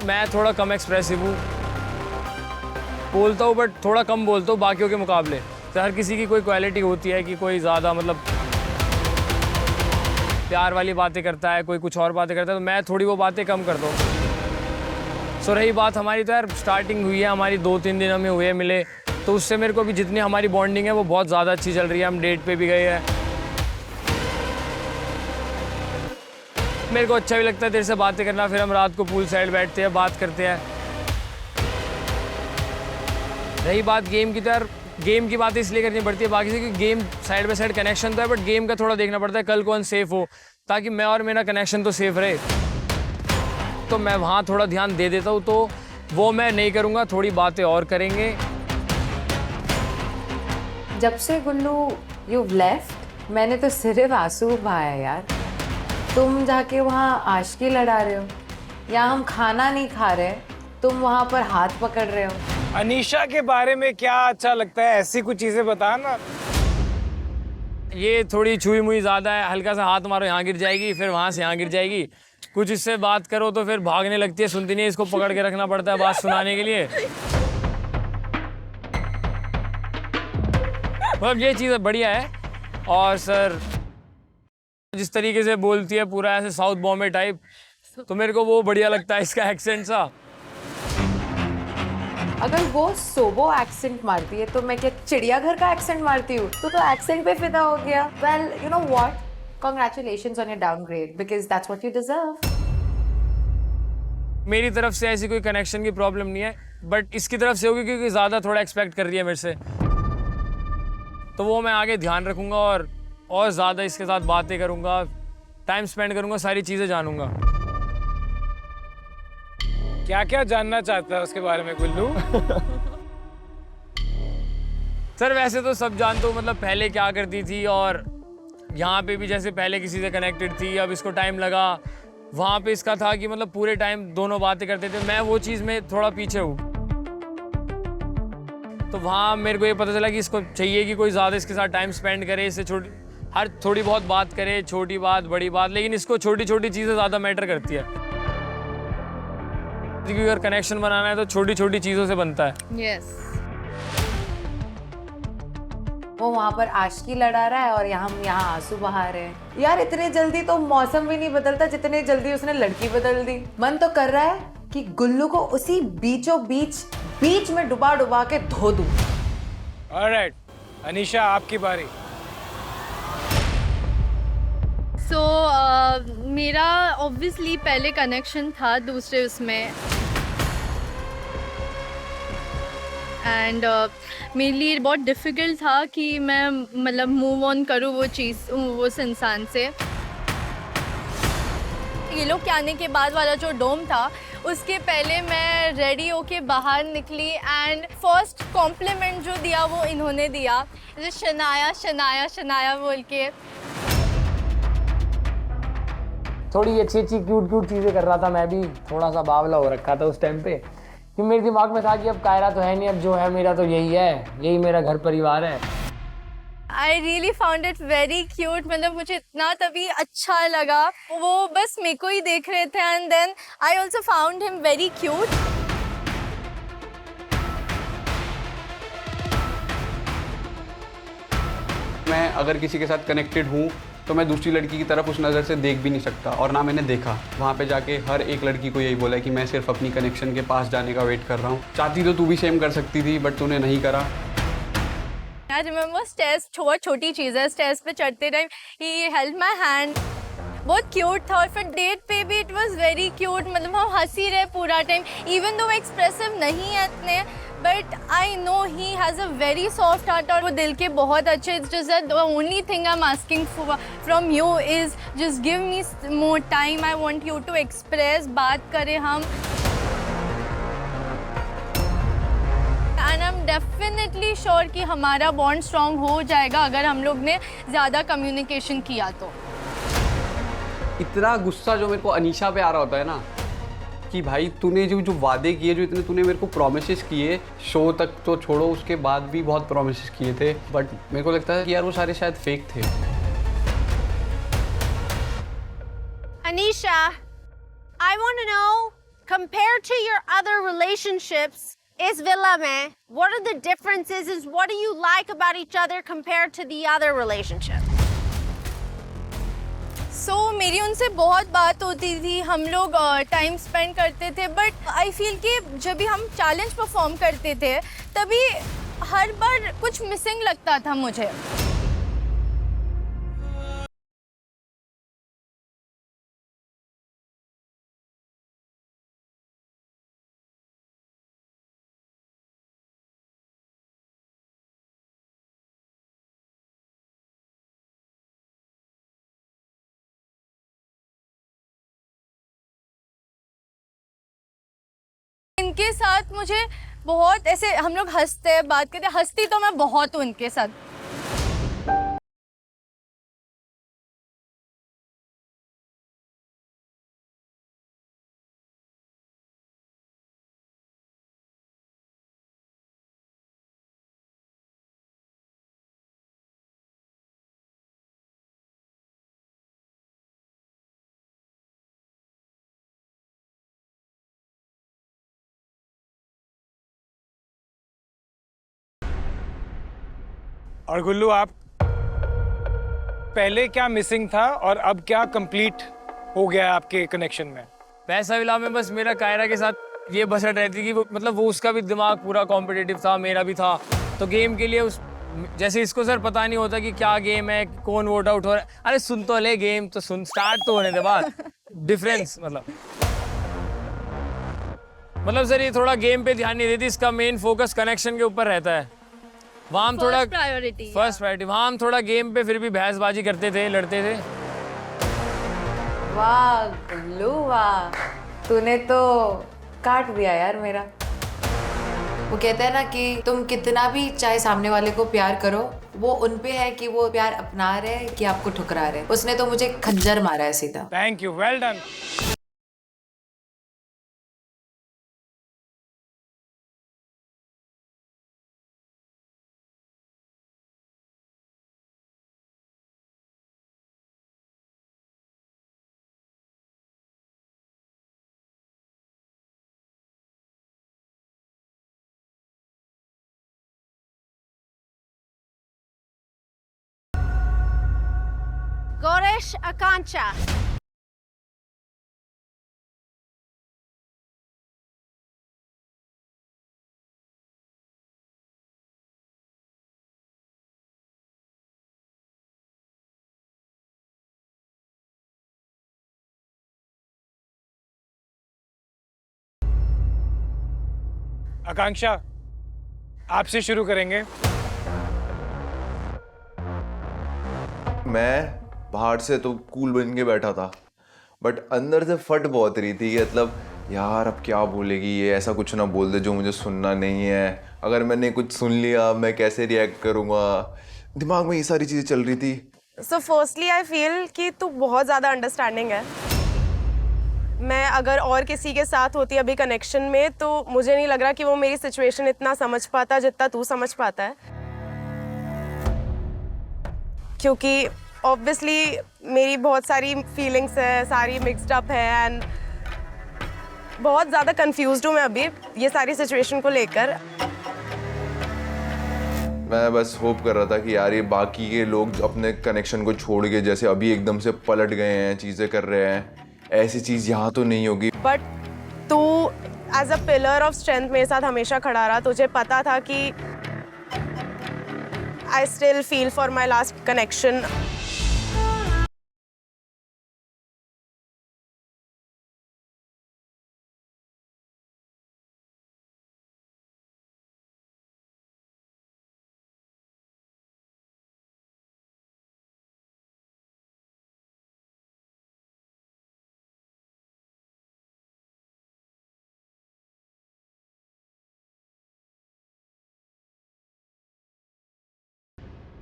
मैं थोड़ा कम एक्सप्रेसिव हूँ, बोलता हूँ बट थोड़ा कम बोलता हूँ बाकियों के मुकाबले। तो हर किसी की कोई क्वालिटी होती है कि कोई ज़्यादा मतलब प्यार वाली बातें करता है, कोई कुछ और बातें करता है, तो मैं थोड़ी वो बातें कम करता हूँ। सो रही बात हमारी, तो यार स्टार्टिंग हुई है हमारी, 2-3 दिन हमें हुए मिले, तो उससे मेरे को भी जितनी हमारी बॉन्डिंग है वो बहुत ज़्यादा अच्छी चल रही है। हम डेट पे भी गए हैं, मेरे को अच्छा भी लगता है तेरे से बातें करना। फिर हम रात को पूल साइड बैठते हैं, बात करते हैं। रही बात गेम की, तो यार गेम की बात इसलिए करनी पड़ती है बाकी से क्योंकि game side by side connection तो है, बट गेम का थोड़ा देखना पड़ता है कल को अनसेफ हो, ताकि मैं और मेरा कनेक्शन तो सेफ रहे। तो मैं वहाँ थोड़ा ध्यान दे देता हूँ, तो वो मैं नहीं करूँगा, थोड़ी बातें और करेंगे। जब से गुल्लू यू लेफ्ट, मैंने तो सिर्फ आंसू बहाया यार। तुम जाके वहाँ आशिकी लड़ा रहे हो, या हम खाना नहीं खा रहे, तुम वहाँ पर हाथ पकड़ रहे हो। अनीशा के बारे में क्या अच्छा लगता है, ऐसी कुछ चीजें बता ना। ये थोड़ी छुई मुई ज़्यादा है, हल्का सा हाथ मारो यहाँ गिर जाएगी, फिर वहाँ से यहाँ गिर जाएगी। कुछ इससे बात करो तो फिर भागने लगती है, सुनती नहीं है, इसको पकड़ के रखना पड़ता है बात सुनाने के लिए। मतलब ये चीज़ बढ़िया है। और सर जिस तरीके से बोलती है पूरा ऐसे साउथ बॉम्बे टाइप, तो मेरे को वो बढ़िया लगता है इसका एक्सेंट सा। अगर वो सोबो एक्सेंट मारती है तो मैं क्या चिड़ियाघर का एक्सेंट मारती हूँ? तो एक्सेंट पे फिदा हो गया। Well you know what, congratulations on your downgrade because that's what you deserve. मेरी तरफ से ऐसी कोई कनेक्शन की प्रॉब्लम नहीं है, बट इसकी तरफ से होगी क्योंकि ज़्यादा थोड़ा एक्सपेक्ट कर रही है मेरे से, तो वो मैं आगे ध्यान रखूँगा और ज़्यादा इसके साथ बातें करूँगा, टाइम स्पेंड करूँगा, सारी चीज़ें जानूँगा। क्या क्या जानना चाहता है उसके बारे में गुल्लू? सर वैसे तो सब जानते हो, मतलब पहले क्या करती थी, और यहाँ पे भी जैसे पहले किसी से कनेक्टेड थी, अब इसको टाइम लगा। वहाँ पे इसका था कि मतलब पूरे टाइम दोनों बातें करते थे, मैं वो चीज़ में थोड़ा पीछे हूँ। तो वहाँ मेरे को ये पता चला कि इसको चाहिए कि कोई ज़्यादा इसके साथ टाइम स्पेंड करे, इससे थोड़ी बहुत बात करे, छोटी बात बड़ी बात, लेकिन इसको छोटी छोटी चीज़ें ज़्यादा मैटर करती है। क्योंकि अगर कनेक्शन बनाना है तो छोटी छोटी चीज़ों से बनता है। Yes. वो वहाँ पर आशिकी लड़ा रहा है और हम यहाँ आंसू बहा रहे हैं। यार इतने जल्दी तो मौसम भी नहीं बदलता जितने जल्दी उसने लड़की बदल दी। मन तो कर रहा है कि गुल्लू को उसी बीच में डुबा के धो दूं। ऑलराइट, अनीशा आपकी बारी। So, मेरा ऑब्वियसली पहले कनेक्शन था दूसरे उसमें, एंड मेरे लिए बहुत डिफ़िकल्ट था कि मैं मतलब मूव ऑन करूँ वो उस इंसान से। ये लोग के आने के बाद वाला जो डोम था, उसके पहले मैं रेडी होके बाहर निकली, एंड फर्स्ट कॉम्प्लीमेंट जो दिया वो इन्होंने दिया, जो शनाया शनाया शनाया बोल के। थोड़ी अच्छी क्यूट चीज़ें कर रहा था, मैं भी थोड़ा सा बावला हो रखा था उस टाइम पे, कि मेरे दिमाग में था कि अब कायरा तो है नहीं, अब जो है मेरा तो यही मेरा घर परिवार है। I really found it very cute, मतलब मुझे इतना तभी अच्छा लगा, वो बस मेरे को ही देख रहे थे, and then I also found him very cute. मैं अगर किसी के साथ कनेक्टेड हूँ तो मैं दूसरी लड़की की तरफ उस नज़र से देख भी नहीं सकता, और ना मैंने देखा। वहाँ पे जाके हर एक लड़की को यही बोला कि मैं सिर्फ अपनी कनेक्शन के पास जाने का वेट कर रहा हूँ। चाहती तो तू भी सेम कर सकती थी, बट तूने नहीं करा। I remember स्टेज, छोटी चीज़ है, स्टेज पे चढ़ते time he held my hand, बहुत क्यूट था। और फिर डेट पे भी इट वाज वेरी क्यूट, मतलब हम हंसी रहे पूरा टाइम, इवन दो वो एक्सप्रेसिव नहीं है इतने, but I know he has a very soft heart, और वो दिल के बहुत अच्छे। It's just that the only thing I am asking from you is just give me more time, I want you to express, बात करें हम। And I am definitely sure कि हमारा बॉन्ड स्ट्रॉन्ग हो जाएगा अगर हम लोग ने ज़्यादा कम्युनिकेशन किया तो। इतना गुस्सा जो मेरे को अनीशा पे आ रहा होता है ना, कि भाई तूने जो वादे किए, जो इतने तूने मेरे को प्रॉमिसेस किए, शो तक तो छोड़ो, उसके बाद भी बहुत प्रॉमिसेस किए थे, बट मेरे को लगता है कि यार वो सारे शायद फेक थे। Anisha, I want to know, compared to your other relationships, is Villa mein, what are the differences? What do you like about each other compared to the other relationship? मेरी उनसे बहुत बात होती थी, हम लोग टाइम स्पेंड करते थे, बट आई फील कि जब भी हम चैलेंज परफॉर्म करते थे तभी हर बार कुछ मिसिंग लगता था मुझे। इनके साथ मुझे बहुत ऐसे हम लोग हंसते हैं, बात करते, हंसती तो मैं बहुत हूँ उनके साथ। और गुल्लू आप, पहले क्या मिसिंग था और अब क्या कंप्लीट हो गया है आपके कनेक्शन में? पैसा विला में बस मेरा कायरा के साथ ये बसट रहती कि वो उसका भी दिमाग पूरा कॉम्पिटिटिव था, मेरा भी था। तो गेम के लिए उस जैसे इसको सर पता नहीं होता कि क्या गेम है, कौन वोट आउट हो रहा है। अरे सुन तो ले, गेम तो सुन, स्टार्ट तो होने दे बात। डिफरेंस मतलब सर ये थोड़ा गेम पे ध्यान नहीं देती, इसका मेन फोकस कनेक्शन के ऊपर रहता है। वहाँ हम थोड़ा फर्स्ट प्रायोरिटी, वहाँ हम थोड़ा गेम पे फिर भी बहसबाजी करते थे, लड़ते थे। वाह गुल्लू वाह, तूने तो काट दिया यार मेरा। वो कहते हैं ना कि तुम कितना भी चाहे सामने वाले को प्यार करो, वो उन पे है कि वो प्यार अपना रहे कि आपको ठुकरा रहे। उसने तो मुझे खंजर मारा है सीधा। Thank you, well done. Goresh Akanksha. आकांक्षा, आपसे शुरू करेंगे। मैं बाहर से तो कूल बन के बैठा था, बट अंदर से फट बहुत रही थी कि मतलब यार अब क्या बोलेगी ये, ऐसा कुछ ना बोल दे जो मुझे सुनना नहीं है। अगर मैंने कुछ सुन लिया मैं कैसे रिएक्ट करूँगा, दिमाग में ये सारी चीज़ें चल रही थी। सो फर्स्टली आई फील कि तू बहुत ज़्यादा अंडरस्टैंडिंग है। मैं अगर और किसी के साथ होती अभी कनेक्शन में, तो मुझे नहीं लग रहा कि वो मेरी सिचुएशन इतना समझ पाता जितना तू समझ पाता है। क्योंकि ऑब्वियसली मेरी बहुत सारी फीलिंग्स है, सारी मिक्सड अप है एंड बहुत ज़्यादा कंफ्यूज्ड हूँ मैं अभी ये सारी सिचुएशन को लेकर। मैं बस होप कर रहा था कि यार ये बाकी के लोग अपने कनेक्शन को छोड़ के जैसे अभी एकदम से पलट गए हैं, चीज़ें कर रहे हैं, ऐसी चीज़ यहाँ तो नहीं होगी। बट तू as a pillar of strength मेरे साथ हमेशा खड़ा रहा। तुझे पता था कि I still feel for my last connection.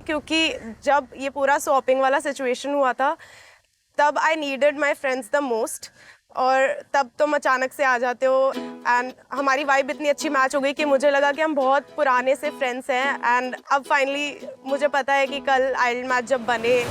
क्योंकि जब ये पूरा स्वैपिंग वाला सिचुएशन हुआ था तब I needed my friends the most, और तब तुम अचानक से आ जाते हो एंड हमारी वाइब इतनी अच्छी मैच हो गई कि मुझे लगा कि हम बहुत पुराने से फ्रेंड्स हैं। एंड अब फाइनली मुझे पता है कि कल आइडल मैच जब बने,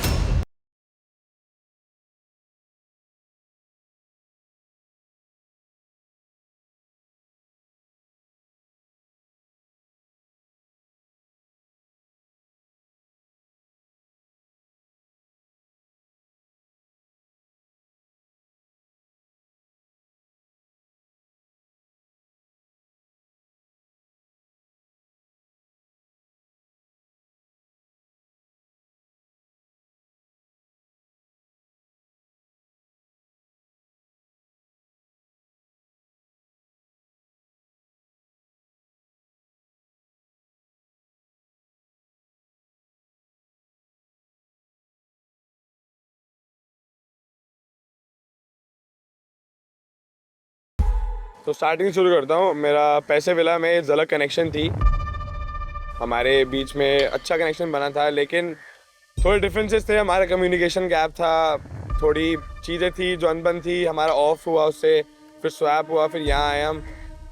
तो स्टार्टिंग शुरू करता हूँ। मेरा पैसे विला में झलक कनेक्शन थी, हमारे बीच में अच्छा कनेक्शन बना था, लेकिन थोड़े डिफरेंसेस थे। हमारा कम्युनिकेशन गैप था, थोड़ी चीज़ें थी जो अनबन थी, हमारा ऑफ हुआ, उससे फिर स्वैप हुआ, फिर यहाँ आए हम।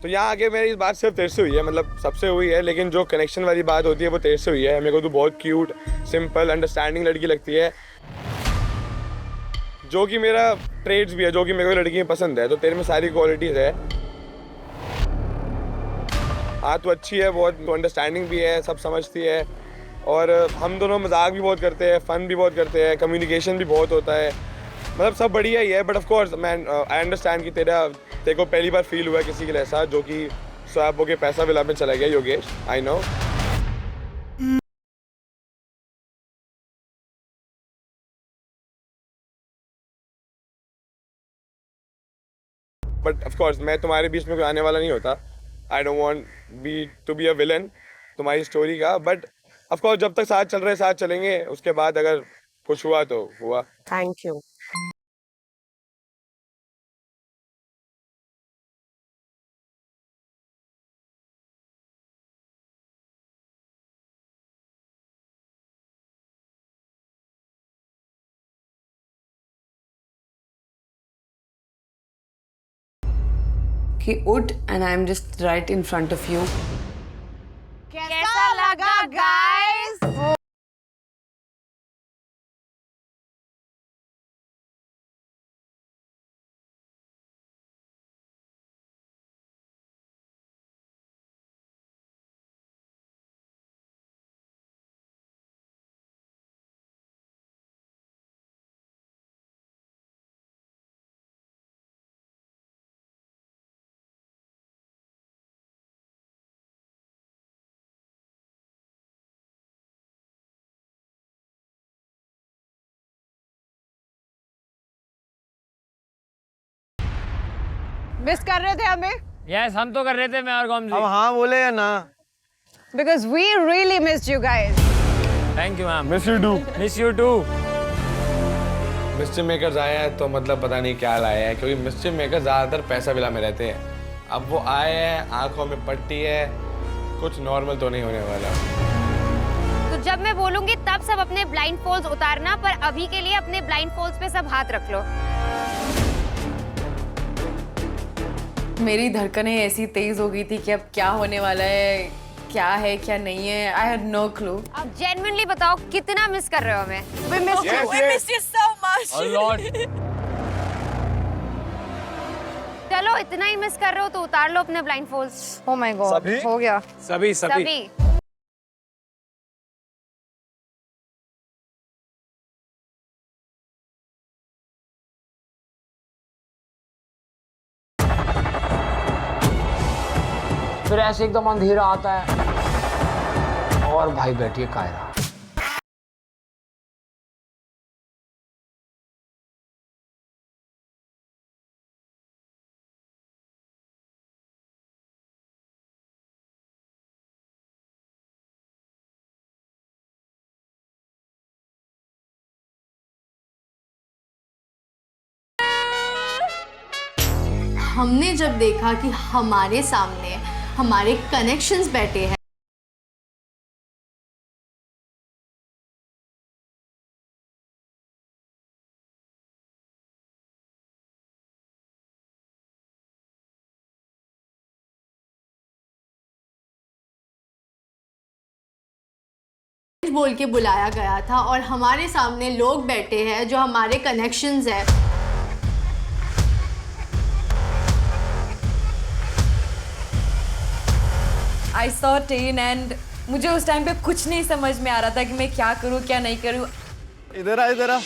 तो यहाँ आके मेरी बात सिर्फ तेरे से हुई है, मतलब सबसे हुई है, लेकिन जो कनेक्शन वाली बात होती है वो तेरे से हुई है। मेरे को तो बहुत क्यूट, सिंपल, अंडरस्टैंडिंग लड़की लगती है, जो कि मेरा ट्रेड्स भी है, जो कि मेरे को लड़की में पसंद है। तो तेरे में सारी क्वालिटीज़ है। हाँ, तो अच्छी है बहुत, तो अंडरस्टैंडिंग भी है, सब समझती है, और हम दोनों मजाक भी बहुत करते हैं, फ़न भी बहुत करते हैं, कम्युनिकेशन भी बहुत होता है, मतलब सब बढ़िया ही है। But of course man I understand कि तेरे को पहली बार फील हुआ किसी के लिए ऐसा, जो कि स्वैप होके पैसा विला में चला गया Yogesh, I know. But of course मैं तुम्हारे बीच में कोई आने वाला नहीं होता। I don't want to be a villain तुम्हारी स्टोरी का। बट ऑफ कोर्स जब तक साथ चल रहे साथ चलेंगे, उसके बाद अगर कुछ हुआ तो हुआ। Thank you. कि उठ and I am just right in front of you. कैसा लगा गाइस? मिस कर रहे थे हमें? यस हम तो कर रहे थे, मैं और गॉमजी। अब हाँ बोले या ना? Because we really missed you guys. Thank you ma'am. Miss you too. Miss you too. Mischief makers आए हैं तो मतलब पता नहीं क्या लाए हैं, क्योंकि मिस्चिफ मेकर्स ज़्यादातर पैसा विला में रहते हैं। अब वो आए हैं, आंखों में पट्टी है, कुछ नॉर्मल तो नहीं होने वाला। तो जब मैं बोलूंगी तब सब अपने ब्लाइंड फोल्ड्स उतारना, पर अभी के लिए अपने ब्लाइंड फोल्ड्स पे सब हाथ रख लो। मेरी धड़कनें ऐसी तेज हो गई थी कि अब क्या होने वाला है क्या नहीं है। I had no clue. अब जेन्युइनली बताओ कितना मिस कर रहे हो हमें? We missed you. We missed you so much. A lot. चलो इतना ही मिस कर रहे हो तो उतार लो अपने blind folds. Oh my God, सभी? हो गया। सभी सभी। फिर ऐसे एकदम अंधेरा आता है और भाई बैठी है कायरा। हमने जब देखा कि हमारे सामने हमारे कनेक्शंस बैठे हैं, बोल के बुलाया गया था और हमारे सामने लोग बैठे हैं जो हमारे कनेक्शंस हैं। आई सॉ टेन एंड मुझे उस टाइम पे कुछ नहीं समझ में आ रहा था कि मैं क्या करूँ क्या नहीं करूँ। इधर आ।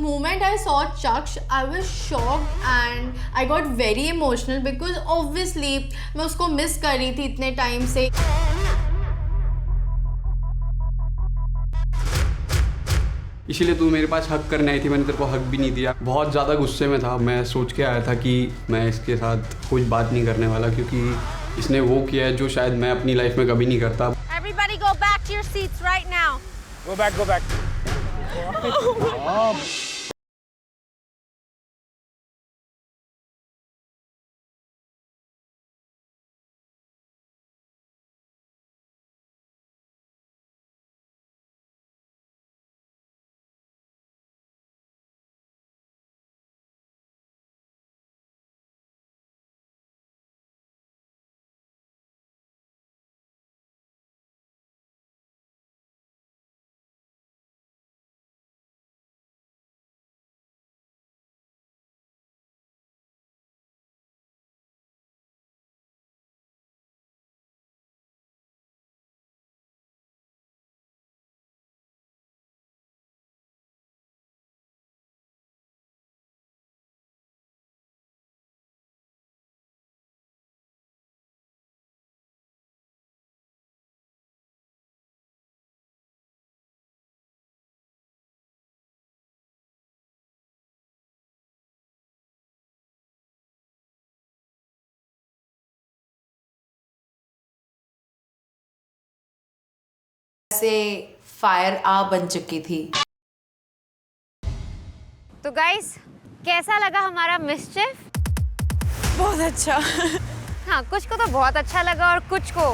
moment I saw Chaksh, I was shocked and I got very emotional because obviously मैं उसको miss कर रही थी इतने time से. इसीलिए तू मेरे पास हक करने आई थी, मैंने तेरे को हक भी नहीं दिया. बहुत ज़्यादा गुस्से में था. मैं सोच के आया था कि मैं इसके साथ कुछ बात नहीं करने वाला, क्योंकि इसने वो किया है जो शायद मैं अपनी लाइफ में कभी नहीं करता. Everybody go back to your seats right now. Go back, go back. से फायर आ बन चुकी थी. तो गाइस कैसा लगा हमारा मिस्चिफ? बहुत अच्छा. हाँ, कुछ को तो बहुत अच्छा लगा और कुछ को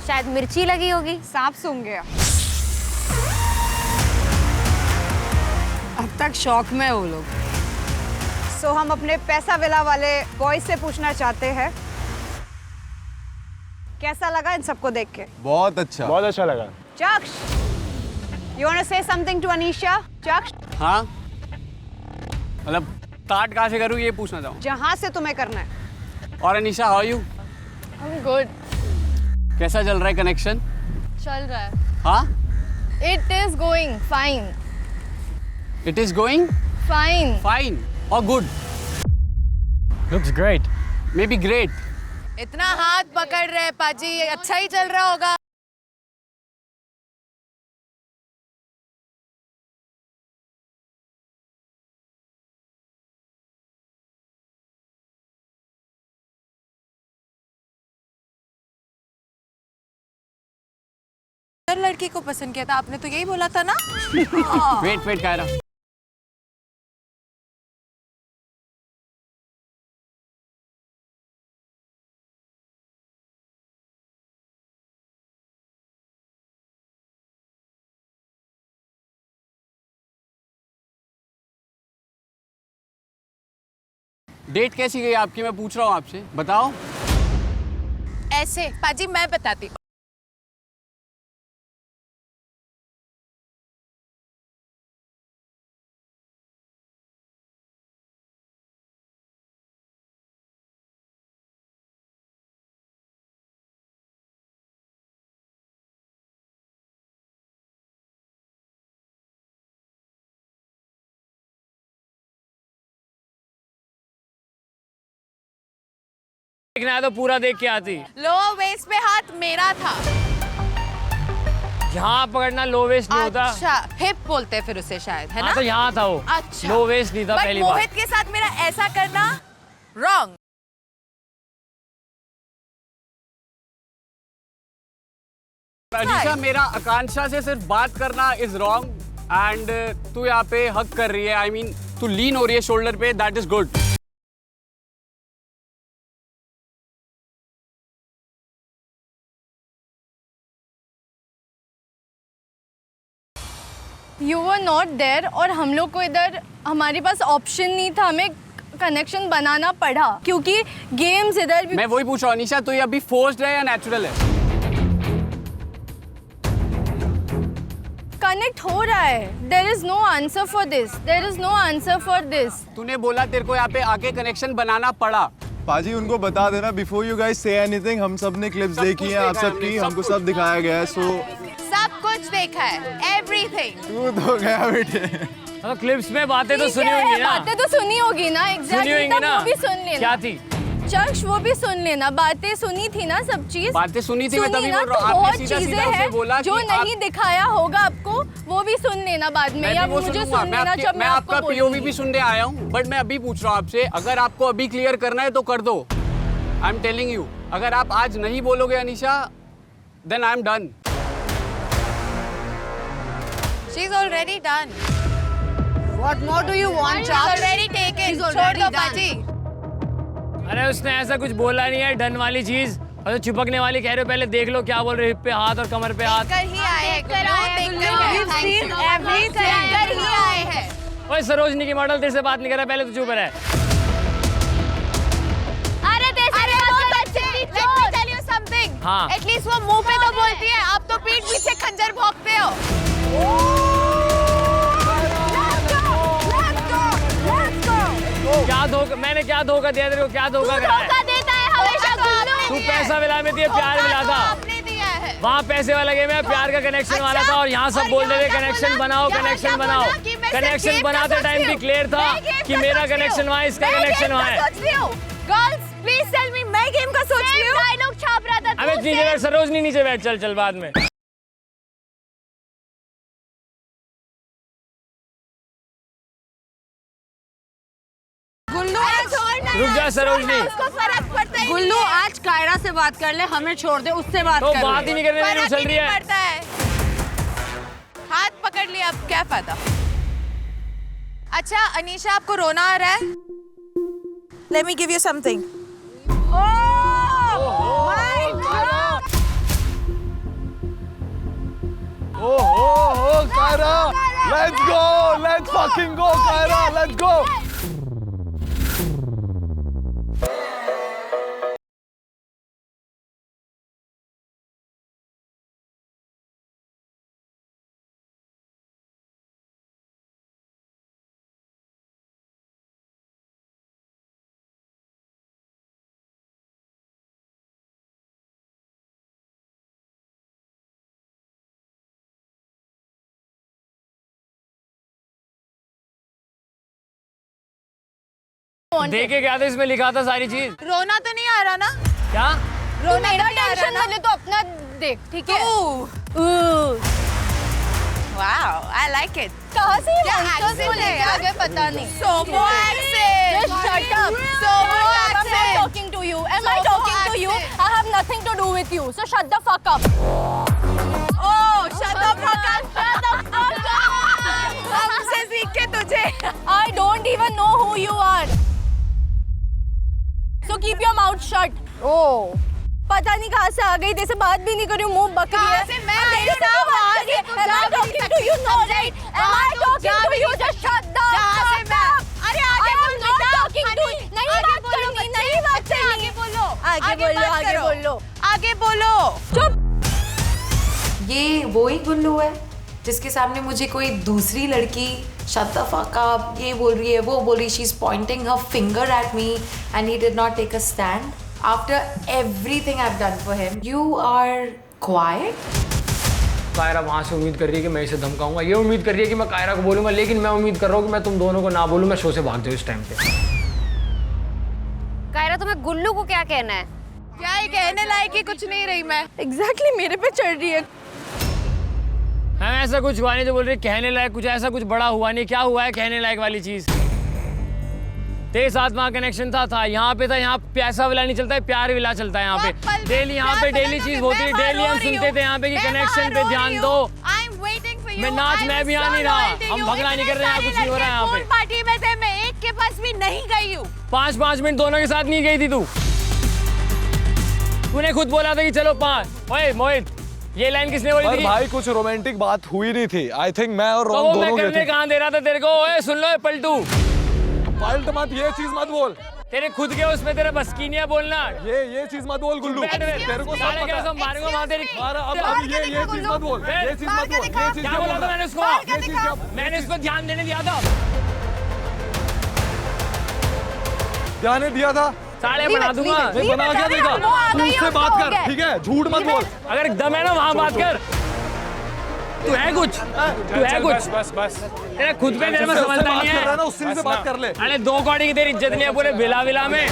शायद मिर्ची लगी होगी. सांप सूंघ गया. अब तक शौक में वो लोग. सो हम अपने पैसा विला वाले बॉय से पूछना चाहते हैं, कैसा लगा इन सबको देख के? बहुत अच्छा. बहुत अच्छा लगा. Chaksh, you want to say something to Anisha? Chaksh, हाँ, मतलब स्टार्ट कहाँ से करूँ ये पूछना चाहूँ. जहाँ से तुम्हें करना है. और Anisha, how are you? I'm good. कैसा चल रहा है कनेक्शन? चल रहा है. हाँ? It is going fine. It is going Fine. fine or good? Looks great. Maybe great. इतना हाथ पकड़ रहे पाजी, अच्छा ही चल रहा होगा. लड़की को पसंद किया था आपने, तो यही बोला था ना. Wait wait Kiara. डेट कैसी गई आपकी, मैं पूछ रहा हूँ आपसे, बताओ. ऐसे पाजी मैं बताती हूँ. देखना है तो पूरा देख के आती. लोअर वेस्ट पे हाथ मेरा था. यहाँ पकड़ना लो वेस्ट नहीं होता. अच्छा, हिप बोलते हैं फिर उसे शायद, है ना? हाँ, तो यहाँ था वो. अच्छा, लो वेस्ट नहीं था पहली बार. मोहित के साथ मेरा ऐसा करना रॉन्ग. अनीशा, मेरा आकांक्षा से सिर्फ बात करना इज रॉन्ग एंड तू यहाँ पे हक कर रही है. आई मीन तू लीन हो रही है शोल्डर पे, that is good. You were not there और हम लोग को इधर हमारे पास ऑप्शन नहीं था, हमें कनेक्शन बनाना पड़ा क्योंकि गेम्स इधर भी. मैं वही पूछ रहा हूँ अनीशा, तो ये अभी फोर्स्ड है या नेचुरल है? कनेक्ट हो रहा है. There is no answer for this. There is no answer for this. तूने बोला तेरे को यहाँ पे आके कनेक्शन बनाना पड़ा. पाजी उनको बता देना before you guys say anything. हम सब ने क्लिप्स देखी हैं आप सबकी, हमको सब दिखाया गया है. सो सब कुछ कुछ देखा है, एवरीथिंग। तू तो गया बेटे। मतलब क्लिप्स में बातें तो सुनी होंगी ना, बातें तो सुनी होगी ना, एग्जैक्टली, तब वो भी सुन लेना। क्या थी चक्ष, वो भी सुन लेना, बातें सुनी थी ना, सब चीज बातें सुनी थी, मैं तभी ना, बोल रहा हूँ, तो आपने बहुत सीधा चीजें सीधा उसे हैं बोला जो कि नहीं दिखाया होगा आपको, वो भी सुन लेना बाद में, या मुझे सुन लेना जब मैं आपका पीओवी भी सुनने आया हूँ, बट मैं अभी पूछ रहा हूँ आपसे, अगर आपको अभी क्लियर करना है तो कर दो। आई एम टेलिंग यू, अगर आप आज नहीं बोलोगे Anisha, then I am done. She's already done. What more do you want? She's already taken. छोड़ दो पाजी। अरे उसने ऐसा कुछ बोला नहीं है, डन वाली चीज। और जो चिपकने वाली कह रहे हो, पहले देख लो क्या बोल रहे हो, हिप पे हाथ और कमर पे हाथ। देखकर ही आए हैं। ओए सरोजनी की मॉडल तेरे से बात नहीं कर रहा, पहले तो चुप रह। हाँ। एटलीस्ट वो मुंह पे तो बोलती है, आप तो पीठ पीछे खंजर भोंकते हो। क्या धोखा, मैंने क्या धोखा दिया तेरे को, क्या धोखा करा है? देता है हमेशा गुल्लू। तू पैसा मिला में दिया, प्यार मिला था। वहाँ पैसे वाला गेम है, प्यार का कनेक्शन वाला था, और यहाँ सब बोल रहे थे कनेक्शन बनाओ, कनेक्शन बनाओ। कनेक्शन बनाते टाइम भी क्लियर था कि मेरा कनेक्शन वहाँ, इसका कनेक्शन वहाँ है। गर्ल्स प्लीज टेल मी, मैं गेम का सोच रही हूँ। डायलॉग छाप रहा था। अबे नीचे बैठ सरोजनी, नीचे बैठ, चल चल बाद में। रुक जा सरोजनी। फर्क पड़ता है। गुल्लू आज कायरा से बात कर ले, हमें छोड़ दे, उससे बात तो कर ले। बात ही नहीं करने दे रही, उछल रही है। पड़ता है। हाथ पकड़ लिया, अब क्या फायदा। अच्छा अनीशा, आपको रोना आ रहा है? Let me give you something. Oh, Kaira! Let's go! Let's fucking go, Kaira! Let's go! देखे क्या था इसमें, लिखा था सारी चीज। रोना तो नहीं आ रहा ना? क्या रोना मेरा नहीं आ रहा टेंशन ना? ले तो अपना देख, ठीक है? Wow, I like it. कहाँ से ये क्या monsters accent को है लेके यार? आ गए पता नहीं। Sobo accent. Just shut up. Sobo I'm not accent. talking to you. Am I Sobo talking to you? accent. I have nothing to do with you. So shut the fuck up. Oh, shut the fuck up. Shut the fuck up. हमसे सीख के तुझे। I don't even know who you are. So keep your mouth shut. Oh. पता नहीं कहाँ से आ गई, जैसे बात भी नहीं कर रही हूँ, मुंह बक रही है। कहाँ से मैं तेरे साथ बात कर रही हूँ? Am I talking to you? No, right? Am I talking to you? Just shut the fuck up. अरे आगे बोल I am not talking to you. नहीं बात करूँगी, नहीं बात करूँगी। आगे बोलो। आगे बोलो। आगे बोलो। चुप। ये वो ही गुल्लू है जिसके सामने मुझे कोई दूसरी लड़की शट द फक अप ये बोल रही है, वो बोल रही, she is pointing her finger at me and he did not take a stand after everything I have done for him. You are quite. Kaira वहाँ से उम्मीद कर रही है कि मैं इसे धमकाऊंगा, ये उम्मीद कर रही है कि मैं कायरा को बोलूंगा, लेकिन मैं उम्मीद कर रहा हूँ कि मैं तुम दोनों को ना बोलूँ, मैं शो से भाग जाऊँ इस टाइम पे। कायरा तुम्हें गुल्लू को क्या कहना है? क्या ये कहने लायक ही कुछ नहीं रही मैं। Exactly मेरे पे चढ़ रही है। हाँ ऐसा कुछ हुआ नहीं जो बोल रही कहने लायक, कुछ ऐसा कुछ बड़ा हुआ नहीं। क्या हुआ है कहने लायक वाली चीज? तेरे साथ वहाँ कनेक्शन था यहाँ पे था, यहाँ पैसा विला नहीं चलता है, प्यार विला चलता है यहाँ पे। डेली यहाँ पे डेली चीज होती है, डेली हम सुनते थे यहाँ पे कि कनेक्शन पे ध्यान दो। मैं नाच मैं भी आ नहीं रहा, हम भगना नहीं कर रहे हैं, कुछ नहीं हो रहा है यहाँ पे। पार्टी में थे, मैं एक के पास भी नहीं गई हूँ। 5-5 मिनट दोनों के साथ नहीं गई थी तू। तूने खुद बोला था कि चलो 5। ओए मोहित, ये लाइन किसने बोली थी? भाई कुछ रोमांटिक बात हुई नहीं थी। आई थिंक मैं और तो रोम वो दोनों मैं गए करने थे। कहाँ दे रहा था तेरे को? ओए सुन लो पलटू, पलट मत, ये चीज मत बोल। तेरे खुद के उसमें तेरा बस्कीनिया बोलना। ये चीज मत बोल गुल्लू, तेरे को सब पता है। मारूंगा वहाँ तेरी। अब ये चीज मत बोल, ये चीज मत बोल, ये चीज क्या बोला था मैंने उसको? मैंने उसको ध्यान देने दिया था। ध्यान दिया था, साले बना दूंगा। नहीं बना क्या देगा? तू उससे बात कर, ठीक है? झूठ मत बोल। अगर दम है ना वहाँ बात कर। तू है कुछ, तू है कुछ, बस बस तेरा खुद पे तेरे में समझता नहीं है। उससे भी बात कर ले। अरे 2 कौड़ी की तेरी इज्जत नहीं है पूरे विला विला में,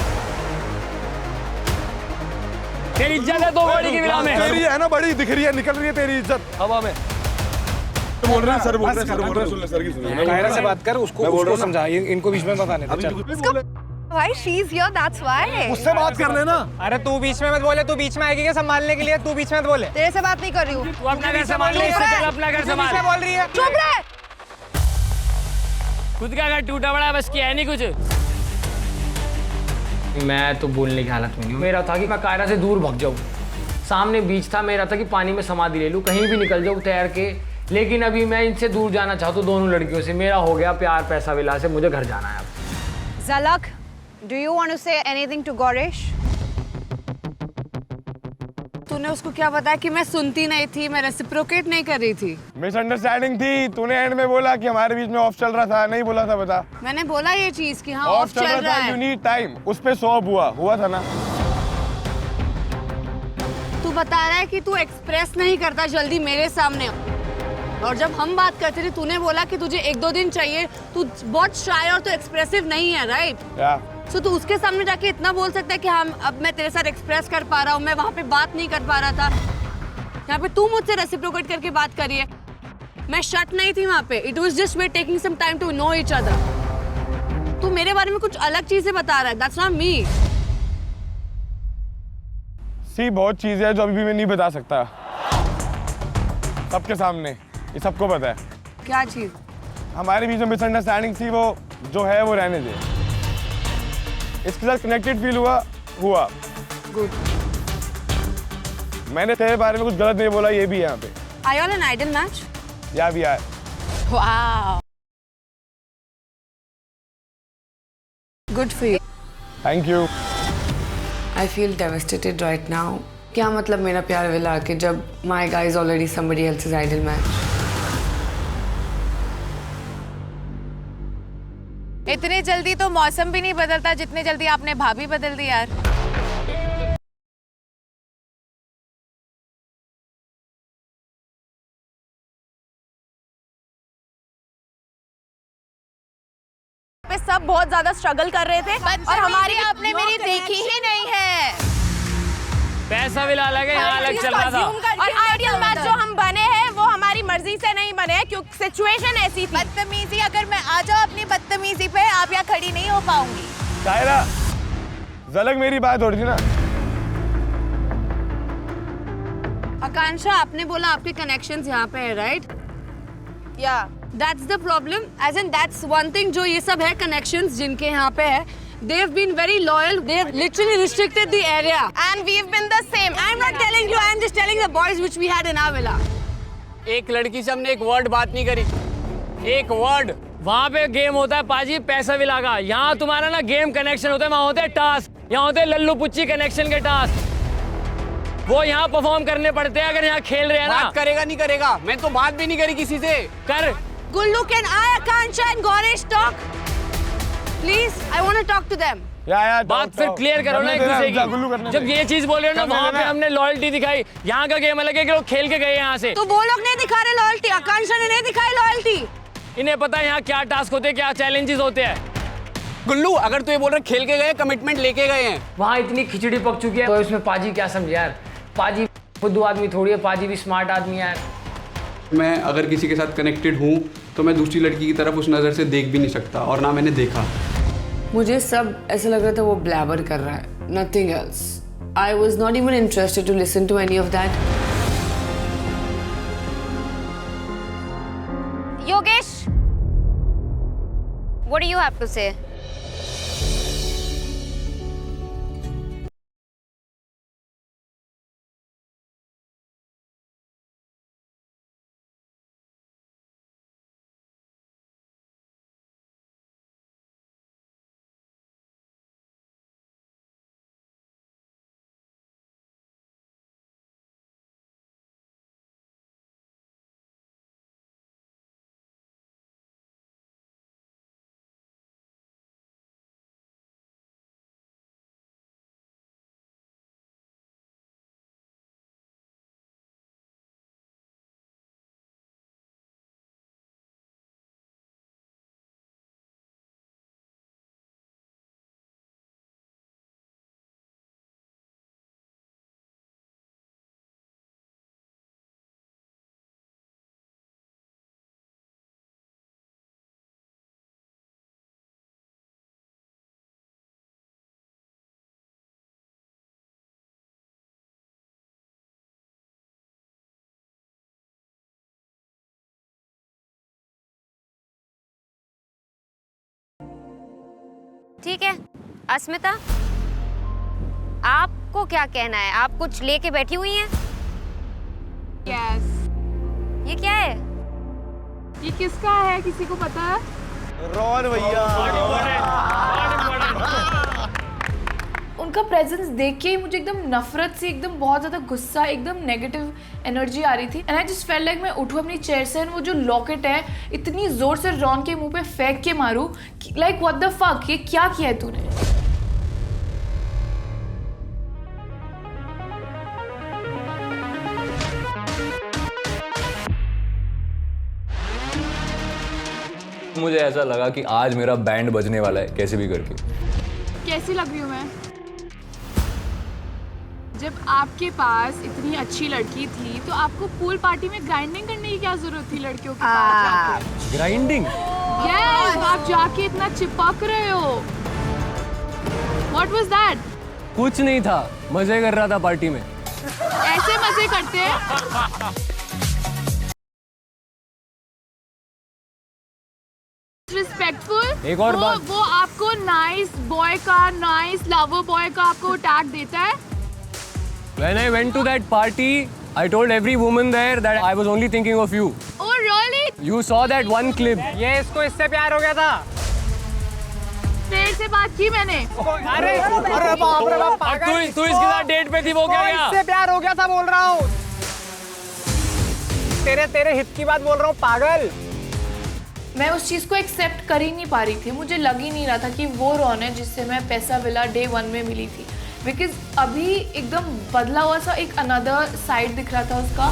तेरी इज्जत है 2 कौड़ी की विला में। तेरी है ना बड़ी दिख रही है, निकल रही है तेरी इज्जत हवा में। बोल रहे हैं सर, बोल रहे हैं सर, बोल रहे हैं, सुन ले सर की सुन ले। कायरा से बात कर, उसको समझा, इनको बीच में बताने दे। चल Why she's here? That's why. उससे बात कर लेना। अरे तू बीच में मत बोले, तू बीच में आएगी क्या संभालने के लिए? तू बीच में मत बोले। तेरे से बात नहीं कर रही हूँ। तू अपना घर संभाल ले, इससे चल अपना घर संभाल। बोल रही है। चुप रह। खुद का घर टूटा पड़ा है, बस किया है नहीं कुछ। मैं तो बोलने की हालत में नहीं हूँ। मेरा था कि मैं कायरा से दूर भाग जाऊँ, सामने बीच था, मेरा था कि पानी में समाधि ले लूँ, कहीं भी निकल जाऊँ तैर के। लेकिन अभी मैं इनसे दूर जाना चाहता हूँ, दोनों लड़कियों से। मेरा हो गया प्यार पैसा विलास से, मुझे घर जाना है अब। Zalak, do you want to say anything to Gorish? तूने उसको क्या बताया कि मैं सुनती नहीं थी, मैं रेसिप्रोकेट नहीं कर रही थी। मिसअंडरस्टैंडिंग थी, तूने एंड में बोला कि हमारे बीच में ऑफ चल रहा था, नहीं बोला था बता। मैंने बोला ये चीज कि हाँ ऑफ चल रहा है। यू नीड टाइम, उस पे 100 हुआ था ना। तू बता रहा है कि तू एक्सप्रेस नहीं करता जल्दी मेरे सामने, और जब हम बात करते थे तूने बोला कि तुझे 1-2 दिन चाहिए, तू बहुत शाय और तू एक्सप्रेसिव नहीं है, राइट? सो तू उसके सामने जाके इतना बोल सकता है कि हाँ अब मैं तेरे साथ एक्सप्रेस कर पा रहा हूँ, मैं वहाँ पे बात नहीं कर पा रहा था। यहाँ पे तू मुझसे रेसिप्रोकेट करके बात करी है, मैं शट नहीं थी वहाँ पे। It was just way taking some time to know each other. तू मेरे बारे में कुछ अलग चीजें बता रहा है, दैट्स नॉट मी। सी बहुत चीजें हैं जो अभी भी मैं नहीं बता सकता सबके सामने, ये सबको पता है। क्या चीज? हमारे बीच में मिसअंडरस्टैंडिंग थी, वो जो है वो रहने दे। इसके साथ कनेक्टेड फील हुआ गुड। मैंने तेरे बारे में कुछ गलत नहीं बोला, ये भी है यहाँ पे। Are you on an idol match? या भी यार। Wow. Good for you. Thank you. I feel devastated right now. क्या मतलब मेरा प्यार विला के जब my guy is already somebody else's idol match. इतनी जल्दी तो मौसम भी नहीं बदलता जितने जल्दी आपने भाभी बदल दी यार। पे सब बहुत ज्यादा स्ट्रगल कर रहे थे और हमारी आपने मेरी देखी ही नहीं है। पैसा विला अलग है, यहाँ अलग चल रहा था। और आइडियल मैच जो हम बने हैं वो हमारी मर्जी से नहीं बने हैं, क्योंकि सिचुएशन ऐसी थी। बदतमीजी, अगर मैं आ जाऊँ अपनी बदतमीजी पे, आप यहाँ खड़ी नहीं हो पाऊंगी। कायरा, ज़लक मेरी बात हो रही थी ना। आकांक्षा, आपने बोला आपके कनेक्शंस यहाँ पे है, राइट? या That's the problem. As in that's one thing जो ये सब है connections जिनके यहाँ पे है. They've been very loyal. They've literally restricted the area. And we've been the same. I'm not telling you. I'm just telling the boys which we had in our villa. एक लड़की से हमने एक वर्ड बात नहीं करी, एक वर्ड। वहाँ पे गेम होता है पाजी पैसा विला का, यहाँ तुम्हारा ना गेम कनेक्शन होता है, वहाँ होते हैं टास्क, यहाँ होते हैं लल्लू पुच्ची कनेक्शन के टास्क। वो यहाँ परफॉर्म करने पड़ते हैं अगर यहाँ खेल रहे हैं ना। बात करेगा नहीं करेगा, मैं तो बात भी नहीं करी किसी से। कर। Gullu, can I, Akansha and Goresh talk? Please, I want to talk to them. बात फिर क्लियर करो ना एक दूसरे की। जब ये चीज बोल रहे हो ना, वहाँ पे हमने लॉयल्टी दिखाई, यहाँ का गेम अलग है कि लोग खेल के गए यहाँ से। तो वो लोग नहीं दिखा रहे लॉयल्टी, आकांक्षा ने नहीं दिखाई लॉयल्टी। इन्हें पता है यहाँ क्या टास्क होते हैं, क्या चैलेंजेस होते हैं। गुल्लू, अगर तू ये बोल रहे खेल के गए, कमिटमेंट लेके गए हैं, वहाँ इतनी खिचड़ी पक चुकी है, तो इसमें पाजी क्या समझे यार। पाजी बुद्धू आदमी थोड़ी है, पाजी भी स्मार्ट आदमी है। मैं अगर किसी के साथ कनेक्टेड हूँ तो मैं दूसरी लड़की की तरफ उस नज़र से देख भी नहीं सकता, और ना मैंने देखा। मुझे सब ऐसा लग रहा था वो ब्लैबर कर रहा है, nothing else. I was not even interested to listen to any of that. Yogesh, what do you have to say? ठीक है अस्मिता, आपको क्या कहना है? आप कुछ लेके बैठी हुई हैं? यस। ये क्या है? ये किसका है, किसी को पता है? रॉन भैया। उनका प्रेजेंस देख के ही मुझे एकदम नफरत सी, एकदम बहुत ज़्यादा गुस्सा, एकदम नेगेटिव एनर्जी आ रही थी। And I just felt like मैं उठूँ अपनी चेयर से, वो जो लॉकेट है इतनी ज़ोर से रॉन के मुंह पे फेंक के मारूँ, लाइक व्हाट द फक, ये क्या किया है तूने? मुझे ऐसा लगा कि आज मेरा बैंड बजने वाला है कैसे भी करके। कैसी लग रही हूँ मैं? जब आपके पास इतनी अच्छी लड़की थी तो आपको पूल पार्टी में ग्राइंडिंग करने की क्या जरूरत थी लड़कियों के पास जाके? ग्राइंडिंग? यस, आप जाके इतना चिपक रहे हो। What was that? कुछ नहीं था, मजे कर रहा था पार्टी में। ऐसे मजे करते हैं? रिस्पेक्टफुल। एक और बात। वो आपको नाइस बॉय का, नाइस लवर बॉय का आपको टैग देता है। When I went to that party, I told every woman there that I was only thinking of you. Oh really? You saw that one clip. ये इसको इससे प्यार हो गया था। तेरे से बात की मैंने। अरे बाप रे बाप, पागल। तू इसके साथ डेट पे थी, वो क्या गया? इससे प्यार हो गया था बोल रहा हूँ। तेरे हित की बात बोल रहा हूँ पागल। मैं उस चीज़ को एक्सेप्ट कर ही नहीं पा रही थी। मुझे लग ही नहीं रहा था कि वो रॉन है जिससे मैं पैसा विला डे 1 में मिली थी, बिकॉज अभी एकदम बदला हुआ सा एक अनदर साइड दिख रहा था उसका।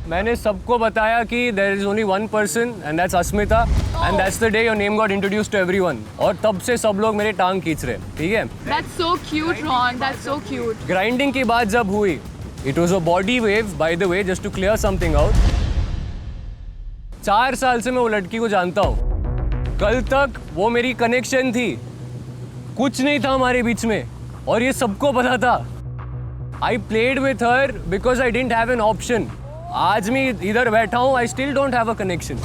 मैंने सबको बताया कि there is only one person and that's Asmita and that's the day your name got introduced to everyone. और तब से सब लोग मेरे टांग खींच रहे, ठीक है? That's so cute, Ron. That's so cute. Grinding की बात जब हुई, it was a body wave, by the way, just to clear something out. 4 साल से मैं वो लड़की को जानता हूँ। कल तक वो मेरी कनेक्शन थी, कुछ नहीं था हमारे बीच में, और ये सबको पता था। I played with her because I didn't have an option. आज मैं इधर बैठा हूँ, I still don't have a connection.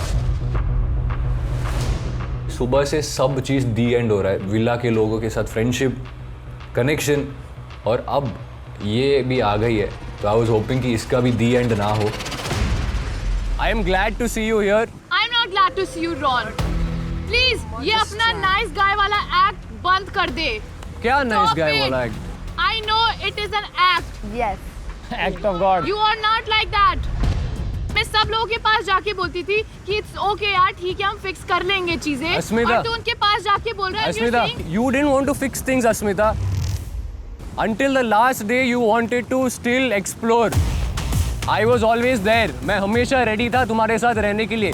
सुबह से सब चीज़ दी एंड हो रहा है, विला के लोगों के साथ फ्रेंडशिप, कनेक्शन, और अब ये भी आ गई है, तो आई वॉज होपिंग कि इसका भी दी एंड ना हो। I am glad to see you here. I'm not glad to see you, Ron. Please, ये अपना nice guy वाला act बंद कर दे। क्या नाइस Stop गाय it. वाला act? I know it is an act. Yes. Act of God. You are not like that. मैं सब लोगों के पास जाके बोलती थी कि it's okay यार, ठीक है हम फिक्स कर लेंगे चीजें। अस्मिता। और तू उनके पास जाके बोल रहा है you're Asmita, saying- you didn't want to fix things, Asmita. Until the last day, you wanted to still explore. I was always there. मैं हमेशा रेडी था तुम्हारे साथ रहने के लिए।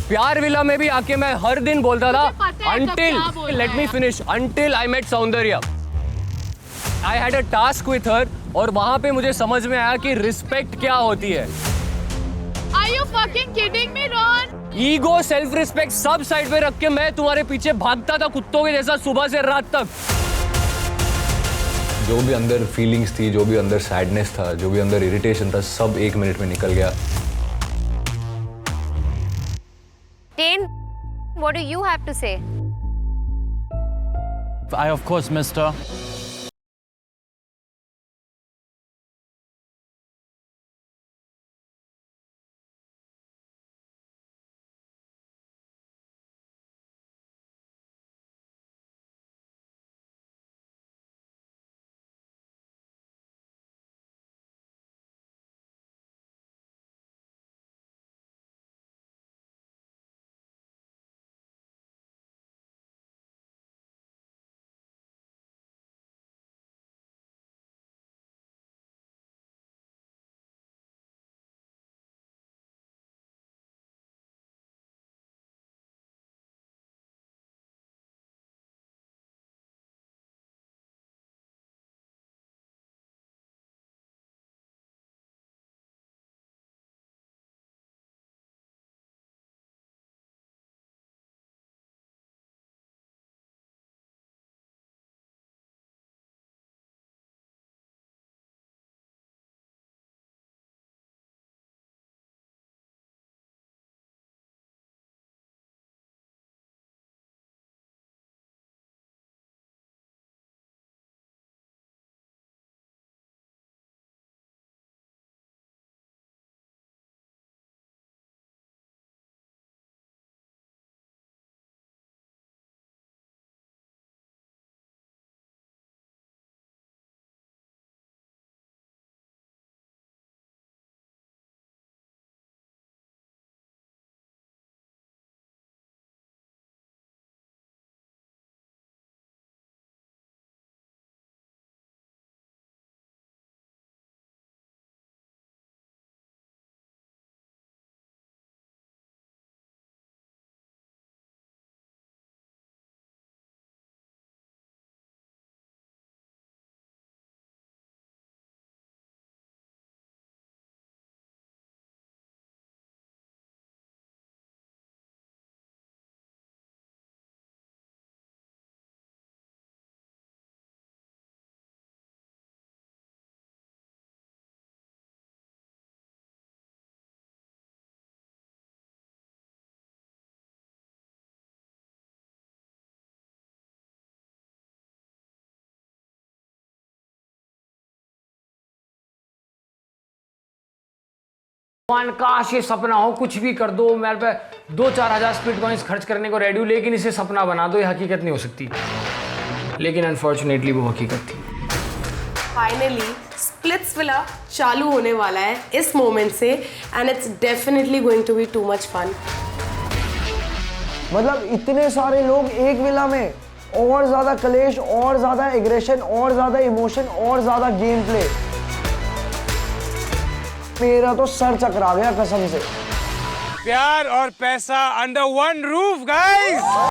प्यार विला में भी आके मैं हर दिन बोलता था until let me finish until I met Soundarya. I had a task with her और वहाँ पे मुझे समझ में आया कि रिस्पेक्ट क्या होती है। Are you fucking kidding me, Ron? Ego, self respect सब साइड पे रख के मैं तुम्हारे पीछे भागता था कुत्तों के जैसा सुबह से रात तक। जो भी अंदर फीलिंग्स थी, जो भी अंदर सैडनेस था, जो भी अंदर इरिटेशन था, सब 1 मिनट में निकल गया। Dane, what do you have to say? I of course missed her. भगवान काश ये सपना हो, कुछ भी कर दो, मेरे पे 2-4 हज़ार स्प्लिट कॉइन्स खर्च करने को रेडी हूँ, लेकिन इसे सपना बना दो, ये हकीकत नहीं हो सकती। लेकिन अनफॉर्चुनेटली वो हकीकत थी। फाइनली स्प्लिट्स विला चालू होने वाला है इस मोमेंट से, and it's definitely going to be too much fun. मतलब इतने सारे लोग एक विला में, और ज्यादा कलेश, और ज्यादा एग्रेशन, और ज्यादा इमोशन, और ज्यादा गेम प्ले। मेरा तो सर चकरा गया कसम से। प्यार और पैसा अंडर वन रूफ गाइस।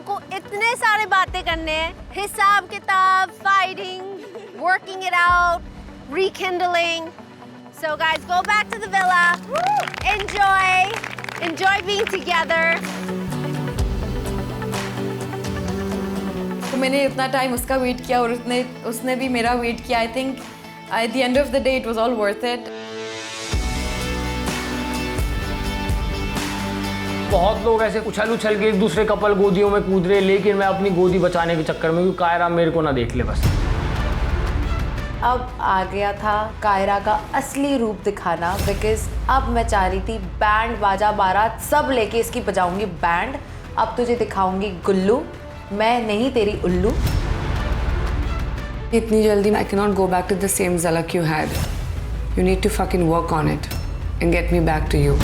को इतने सारे बातें करने हैं, हिसाब किताब, fighting, working it out, rekindling. So guys, go back to the villa. Enjoy being together. तो मैंने इतना टाइम उसका वेट किया और उसने भी मेरा वेट किया। I think at the end of the day it was all worth it. बहुत लोग ऐसे उछल के एक दूसरे कपल गोदियों में कूद रहे, लेकिन मैं अपनी गोदी बचाने के चक्कर में, क्योंकि कायरा मेरे को ना देख ले बस। अब आ गया था कायरा का असली रूप दिखाना, बिकॉज अब मैं चाह रही थी बैंड बाजा बारात सब लेके इसकी बजाऊंगी बैंड। अब तुझे दिखाऊंगी गुल्लू, मैं नहीं तेरी उल्लू। इतनी जल्दी I cannot go back to the same Zalak you had. You need to fucking work on it and get me back to you.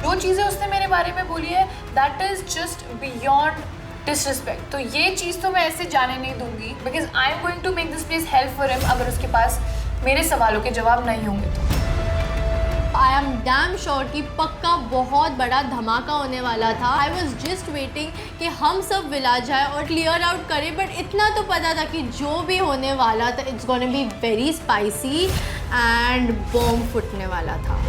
जो चीज़ें उसने मेरे बारे में बोली है that is just beyond disrespect. तो ये चीज़ तो मैं ऐसे जाने नहीं दूंगी, because I am going to make this place help for him अगर उसके पास मेरे सवालों के जवाब नहीं होंगे तो। आई एम डैम श्योर कि पक्का बहुत बड़ा धमाका होने वाला था। आई वॉज जस्ट वेटिंग कि हम सब विला जाए और क्लियर आउट करें, बट इतना तो पता था कि जो भी होने वाला था it's gonna be very spicy and bomb फुटने वाला था।